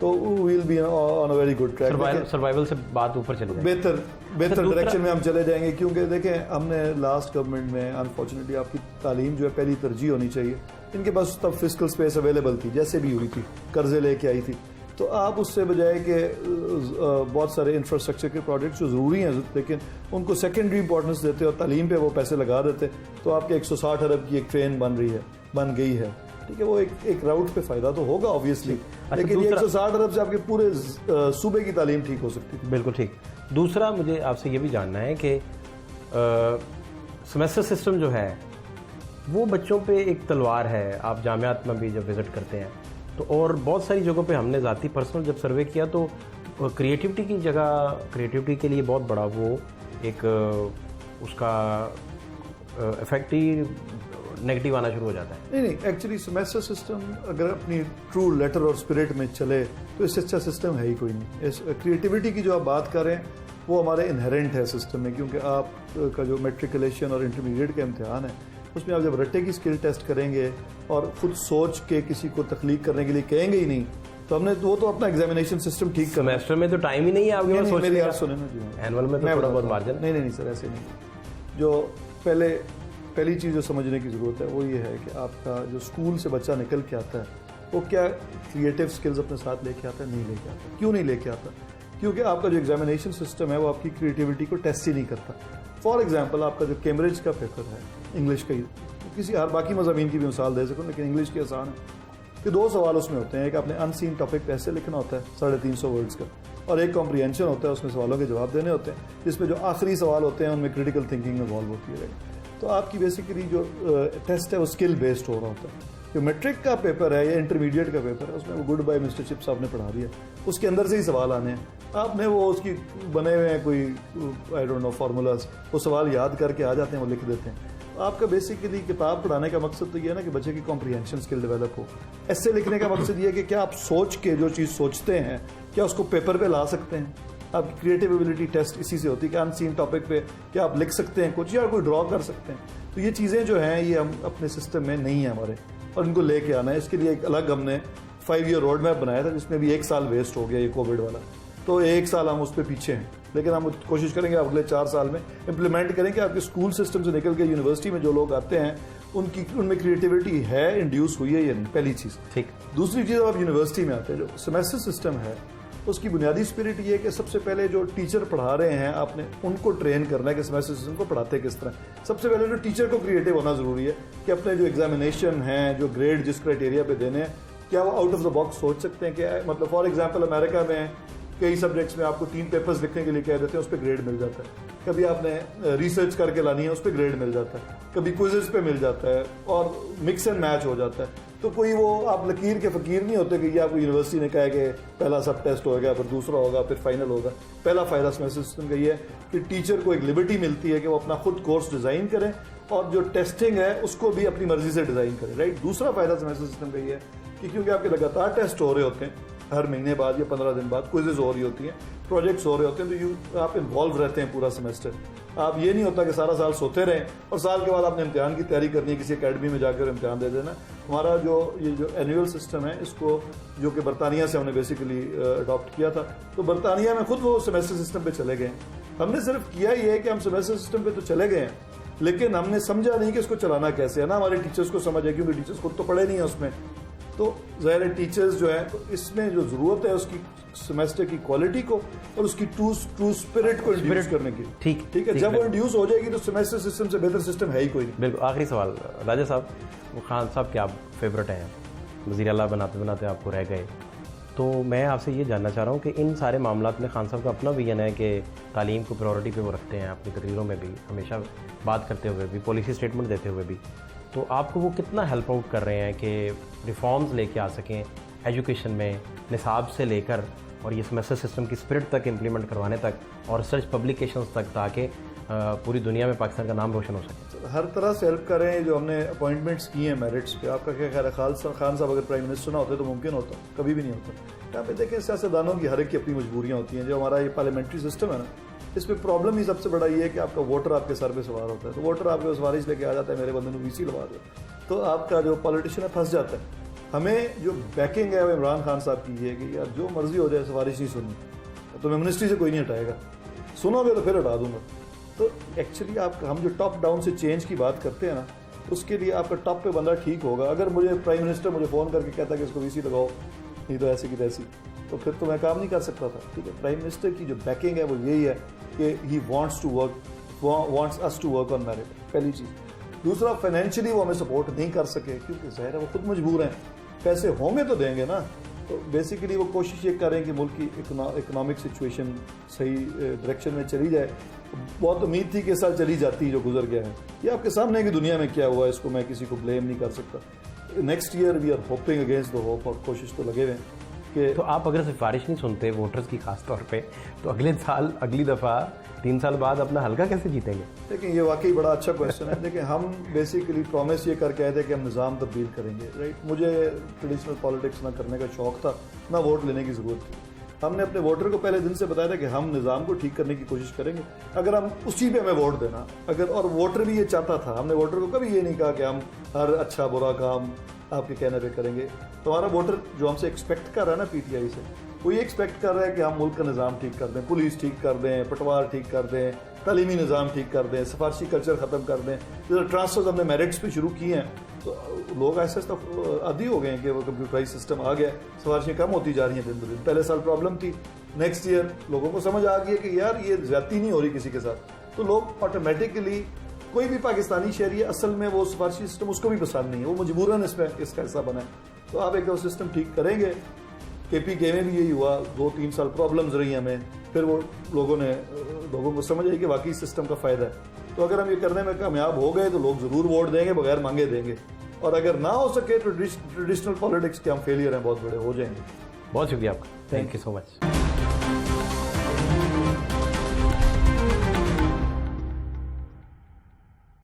तो will be on a very good track. Survival से बात ऊपर चले जाए, बेहतर डायरेक्शन में हम चले जाएंगे। क्योंकि देखें हमने लास्ट गवर्नमेंट में अनफॉर्चुनेटली आपकी तालीम जो है पहली तरजीह होनी चाहिए। इनके पास तब फिस्कल स्पेस अवेलेबल थी, जैसे भी हुई थी, कर्जे लेके आई थी। तो आप उससे बजाय कि बहुत सारे इंफ्रास्ट्रक्चर के प्रोजेक्ट्स जो ज़रूरी हैं लेकिन उनको सेकेंडरी इंपॉर्टेंस देते और तालीम पे वो पैसे लगा देते, तो आपके 160 अरब की एक ट्रेन बन गई है। ठीक है, वो एक राउट पे फ़ायदा तो होगा ऑब्वियसली, लेकिन ये 160 अरब से आपके पूरे सूबे की तालीम ठीक हो सकती है। बिल्कुल ठीक। दूसरा मुझे आपसे ये भी जानना है कि सेमेस्टर सिस्टम जो है वो बच्चों पे एक तलवार है। आप जामियात में भी जब विज़िट करते हैं तो और बहुत सारी जगहों पे हमने ज़ाती पर्सनल जब सर्वे किया तो क्रिएटिविटी की जगह, क्रिएटिविटी के लिए बहुत बड़ा वो एक उसका इफेक्ट ही नेगेटिव आना शुरू हो जाता है। नहीं, एक्चुअली सेमेस्टर सिस्टम अगर अपनी ट्रू लेटर और स्पिरिट में चले तो इससे अच्छा सिस्टम है ही कोई नहीं। इस क्रिएटिविटी की जो आप बात कर रहे हैं वो हमारे इनहेरेंट है सिस्टम में, क्योंकि आपका जो मेट्रिकुलेशन और इंटरमीडिएट का इम्तिहान है उसमें आप जब रट्टे की स्किल टेस्ट करेंगे और खुद सोच के किसी को तख्लीक करने के लिए कहेंगे ही नहीं, तो हमने वो तो अपना एग्जामिनेशन सिस्टम ठीक करना। सेमेस्टर में तो टाइम ही नहीं है आपके पास सोचने का। मेरी बात सुने ना जी, एनुअल में तो थोड़ा बहुत मार्जिन। नहीं सर, ऐसे नहीं। जो पहली चीज़ जो समझने की ज़रूरत है वो ये है कि आपका जो स्कूल से बच्चा निकल के आता है वो क्या क्रिएटिव स्किल्स अपने साथ लेके आता है, नहीं लेके आता। क्यों नहीं लेके आता? क्योंकि आपका जो एग्जामिनेशन सिस्टम है वो आपकी क्रिएटिविटी को टेस्ट ही नहीं करता। फॉर एग्जांपल आपका जो कैम्ब्रिज का पेपर है इंग्लिश का, किसी हर बाकी मज़ामीन की भी मिसाल दे सकूँ लेकिन इंग्लिश की आसान है कि 2 सवाल उसमें होते हैं। एक आपने अनसीन टॉपिक ऐसे लिखना होता है 350 वर्ड्स का, और एक कॉम्प्रिहेंशन होता है, उसमें सवालों के जवाब देने होते हैं, जिसमें जो आखिरी सवाल होते हैं उनमें क्रिटिकल थिंकिंग इन्वॉल्व होती है। तो आपकी बेसिकली जो टेस्ट है वो स्किल बेस्ड हो रहा होता है। जो मैट्रिक का पेपर है या इंटरमीडिएट का पेपर है उसमें वो गुड बाय मिस्टर चिप साहब ने पढ़ा दिया, उसके अंदर से ही सवाल आने हैं। आपने वो उसकी बने हुए हैं कोई आई डोंट नो फार्मूलाज, वो सवाल याद करके आ जाते हैं, वो लिख देते हैं। आपका बेसिकली किताब पढ़ाने का मकसद तो ये है ना कि बच्चे की कॉम्प्रिहेंशन स्किल डेवलप हो। ऐसे लिखने का मकसद ये है कि क्या आप सोच के जो चीज़ सोचते हैं क्या उसको पेपर पे ला सकते हैं। आपकी क्रिएटिव एबिलिटी टेस्ट इसी से होती है कि अनसीन टॉपिक पे क्या आप लिख सकते हैं कुछ या कोई ड्रॉ कर सकते हैं। तो ये चीज़ें जो हैं ये हम अपने सिस्टम में नहीं है हमारे, और इनको लेके आना है। इसके लिए एक अलग हमने 5 ईयर रोड मैप बनाया था जिसमें भी 1 साल वेस्ट हो गया ये कोविड वाला, तो 1 साल हम उस पर पीछे हैं, लेकिन हम कोशिश करेंगे अगले 4 साल में इम्प्लीमेंट करें कि आपके स्कूल सिस्टम से निकल के यूनिवर्सिटी में जो लोग आते हैं उनमें क्रिएटिविटी है, इंड्यूस हुई है या नहीं, पहली चीज़। ठीक। दूसरी चीज़ आप यूनिवर्सिटी में आते हैं, जो सेमेस्टर सिस्टम है उसकी बुनियादी स्पिरिट ये है कि सबसे पहले जो टीचर पढ़ा रहे हैं आपने उनको ट्रेन करना है कि सेमेस्टर सिस्टम को पढ़ाते किस तरह। सबसे पहले जो टीचर को क्रिएटिव होना जरूरी है कि अपने जो एग्जामिनेशन हैं, जो ग्रेड जिस क्राइटेरिया पे देने हैं, क्या वो आउट ऑफ द बॉक्स सोच सकते हैं। क्या मतलब फॉर एग्जाम्पल अमेरिका में कई सब्जेक्ट्स में आपको 3 पेपर्स लिखने के लिए कह देते हैं, उस पर ग्रेड मिल जाता है। कभी आपने रिसर्च करके लानी है, उस पर ग्रेड मिल जाता है। कभी क्विजेस पे मिल जाता है और मिक्स एंड मैच हो जाता है। तो कोई वो आप लकीर के फकीर नहीं होते कि ये आपको यूनिवर्सिटी ने कहा है कि पहला सब टेस्ट होगा, फिर दूसरा होगा, फिर फाइनल होगा। पहला फायदा सेमेस्टर सिस्टम का ये है कि टीचर को एक लिबर्टी मिलती है कि वो अपना खुद कोर्स डिज़ाइन करें और जो टेस्टिंग है उसको भी अपनी मर्जी से डिज़ाइन करें, राइट। दूसरा फायदा सेमेस्टर सिस्टम का ये है कि क्योंकि आपके लगातार टेस्ट हो रहे होते हैं, हर महीने बाद या 15 दिन बाद क्विजेज हो रही होती हैं, प्रोजेक्ट्स हो रहे होते हैं, तो आप इन्वॉल्व रहते हैं पूरा सेमेस्टर। आप ये नहीं होता कि सारा साल सोते रहें और साल के बाद आपने इम्तिहान की तैयारी करनी है, किसी अकेडमी में जाकर इम्तिहान दे देना। हमारा ये जो एनुअल सिस्टम है इसको जो कि बरतानिया से हमने बेसिकली अडॉप्ट किया था, तो बरतानिया में खुद वो सेमेस्टर सिस्टम पे चले गए। हमने सिर्फ किया ये है कि हम सेमेस्टर सिस्टम पे तो चले गए हैं, लेकिन हमने समझा नहीं कि इसको चलाना कैसे है ना। हमारे टीचर्स को समझ है क्योंकि टीचर्स खुद तो पढ़े नहीं है उसमें, तो ज़ाहिर है टीचर्स जो है तो इसमें जो ज़रूरत है उसकी सेमेस्टर की क्वालिटी को और उसकी ट्रू स्पिरिट को इंड्यूस करने की। ठीक है, जब वो इंड्यूस हो जाएगी तो सेमेस्टर सिस्टम से बेहतर सिस्टम है ही कोई नहीं। बिल्कुल। आखिरी सवाल राजा साहब, खान साहब के आप फेवरेट हैं, वज़ीर आला बनाते बनाते आपको रह गए, तो मैं आपसे ये जानना चाह रहा हूँ कि इन सारे मामलात में खान साहब का अपना विजन है कि तालीम को प्रायोरिटी पे वो रखते हैं, अपनी तकरीरों में भी हमेशा बात करते हुए भी, पॉलिसी स्टेटमेंट देते हुए भी, तो आपको वो कितना हेल्प आउट कर रहे हैं कि रिफॉर्म्स लेके आ सकें एजुकेशन में, निसाब से लेकर और ये सेमेस्टर सिस्टम की स्पिरिट तक इम्प्लीमेंट करवाने तक और रिसर्च पब्लिकेशंस तक, ताकि पूरी दुनिया में पाकिस्तान का नाम रोशन हो सके। हर तरह से हेल्प करें। जो हमने अपॉइंटमेंट्स किए हैं मेरिट्स पे, आपका क्या ख्याल है खान साहब अगर प्राइम मिनिस्टर ना होते तो मुमकिन होता? कभी भी नहीं होता। यहाँ पे देखें सियासतदानों की हर एक की अपनी मजबूरियाँ होती हैं। जो हमारा ये पार्लियामेंट्री सिस्टम है ना, इसमें प्रॉब्लम ही सबसे बड़ा ये है कि आपका वोटर आपके सर पे सवार होता है। तो वोटर आपके सिफारिश लेके आ जाता है, मेरे बंदे को वीसी लगा दो, तो आपका जो पॉलिटिशियन है फंस जाता है। हमें जो बैकिंग है वो इमरान खान साहब की है कि यार जो मर्जी हो जाए सिफारिश नहीं सुननी, तो मैं मिनिस्ट्री से कोई नहीं हटाएगा, सुनोगे तो फिर हटा दूंगा। तो एक्चुअली हम जो टॉप डाउन से चेंज की बात करते हैं ना, उसके लिए आपका टॉप पे बंदा ठीक होगा। अगर मुझे प्राइम मिनिस्टर मुझे फ़ोन करके कहता कि इसको वीसी लगाओ, नहीं तो ऐसी की तैसी, तो फिर तो मैं काम नहीं कर सकता था। ठीक है, प्राइम मिनिस्टर की जो बैकिंग है वो यही है कि he wants us to work on merit, पहली चीज़। दूसरा, फाइनेंशियली वो हमें सपोर्ट नहीं कर सके क्योंकि ज़ाहिर है वो खुद मजबूर हैं, पैसे होंगे तो देंगे ना। तो बेसिकली वो कोशिश ये करें कि मुल्क की इकोनॉमिक सिचुएशन सही डायरेक्शन में चली जाए। बहुत उम्मीद थी कि इस साल चली जाती जो गुजर गया है। ये आपके सामने की दुनिया में क्या हुआ, इसको मैं किसी को ब्लेम नहीं कर सकता। Next year we are hoping against the hope, और कोशिश तो लगे हुए कि तो आप अगर सिफारिश नहीं सुनते वोटर्स की खास तौर पे, तो अगले साल अगली दफ़ा 3 साल बाद अपना हल्का कैसे जीतेंगे? लेकिन ये वाकई बड़ा अच्छा क्वेश्चन है। देखिए, हम बेसिकली प्रॉमिस ये करके आए थे कि हम निज़ाम तब्दील करेंगे, राइट। मुझे ट्रेडिशनल पॉलिटिक्स ना करने का शौक था, ना वोट लेने की ज़रूरत थी। हमने अपने वोटर को पहले दिन से बताया था कि हम निज़ाम को ठीक करने की कोशिश करेंगे अगर हम उसी पे हमें वोट देना। अगर और वोटर भी ये चाहता था, हमने वोटर को कभी ये नहीं कहा कि हम हर अच्छा बुरा काम आपके कहने पे करेंगे। तो हमारा वोटर जो हमसे एक्सपेक्ट कर रहा है ना पीटीआई से, वो ये एक्सपेक्ट कर रहा है कि हम मुल्क का निज़ाम ठीक कर दें, पुलिस ठीक कर दें, पटवार ठीक कर दें, तालीमी निज़ाम ठीक कर दें, सिफारशी कल्चर ख़त्म कर दें। जो ट्रांसफर्स हमने मेरिट्स पे शुरू किए हैं, तो लोग ऐसे आदी हो गए हैं कि वो कंप्यूटराइज सिस्टम आ गया, सिफारशें कम होती जा रही हैं दिन ब दिन। पहले साल प्रॉब्लम थी, नेक्स्ट ईयर लोगों को समझ आ गई है कि यार ये ज्यादती नहीं हो रही किसी के साथ, तो लोग ऑटोमेटिकली कोई भी पाकिस्तानी शहरी असल में वो सिफारशी सिस्टम उसको भी पसंद नहीं है, वो मजबूरन इसमें इसका हिस्सा बना है। तो आप एक सिस्टम ठीक करेंगे। KPK में भी यही हुआ, 2-3 साल प्रॉब्लम्स रही हमें, फिर वो लोगों को समझ आई कि वाकई सिस्टम का फ़ायदा है। तो अगर हम ये करने में कामयाब हो गए तो लोग ज़रूर वोट देंगे, बगैर मांगे देंगे। और अगर ना हो सके तो ट्रेडिशनल पॉलिटिक्स के हम फेलियर हैं, बहुत बड़े हो जाएंगे। बहुत शुक्रिया आपका, थैंक यू सो मच।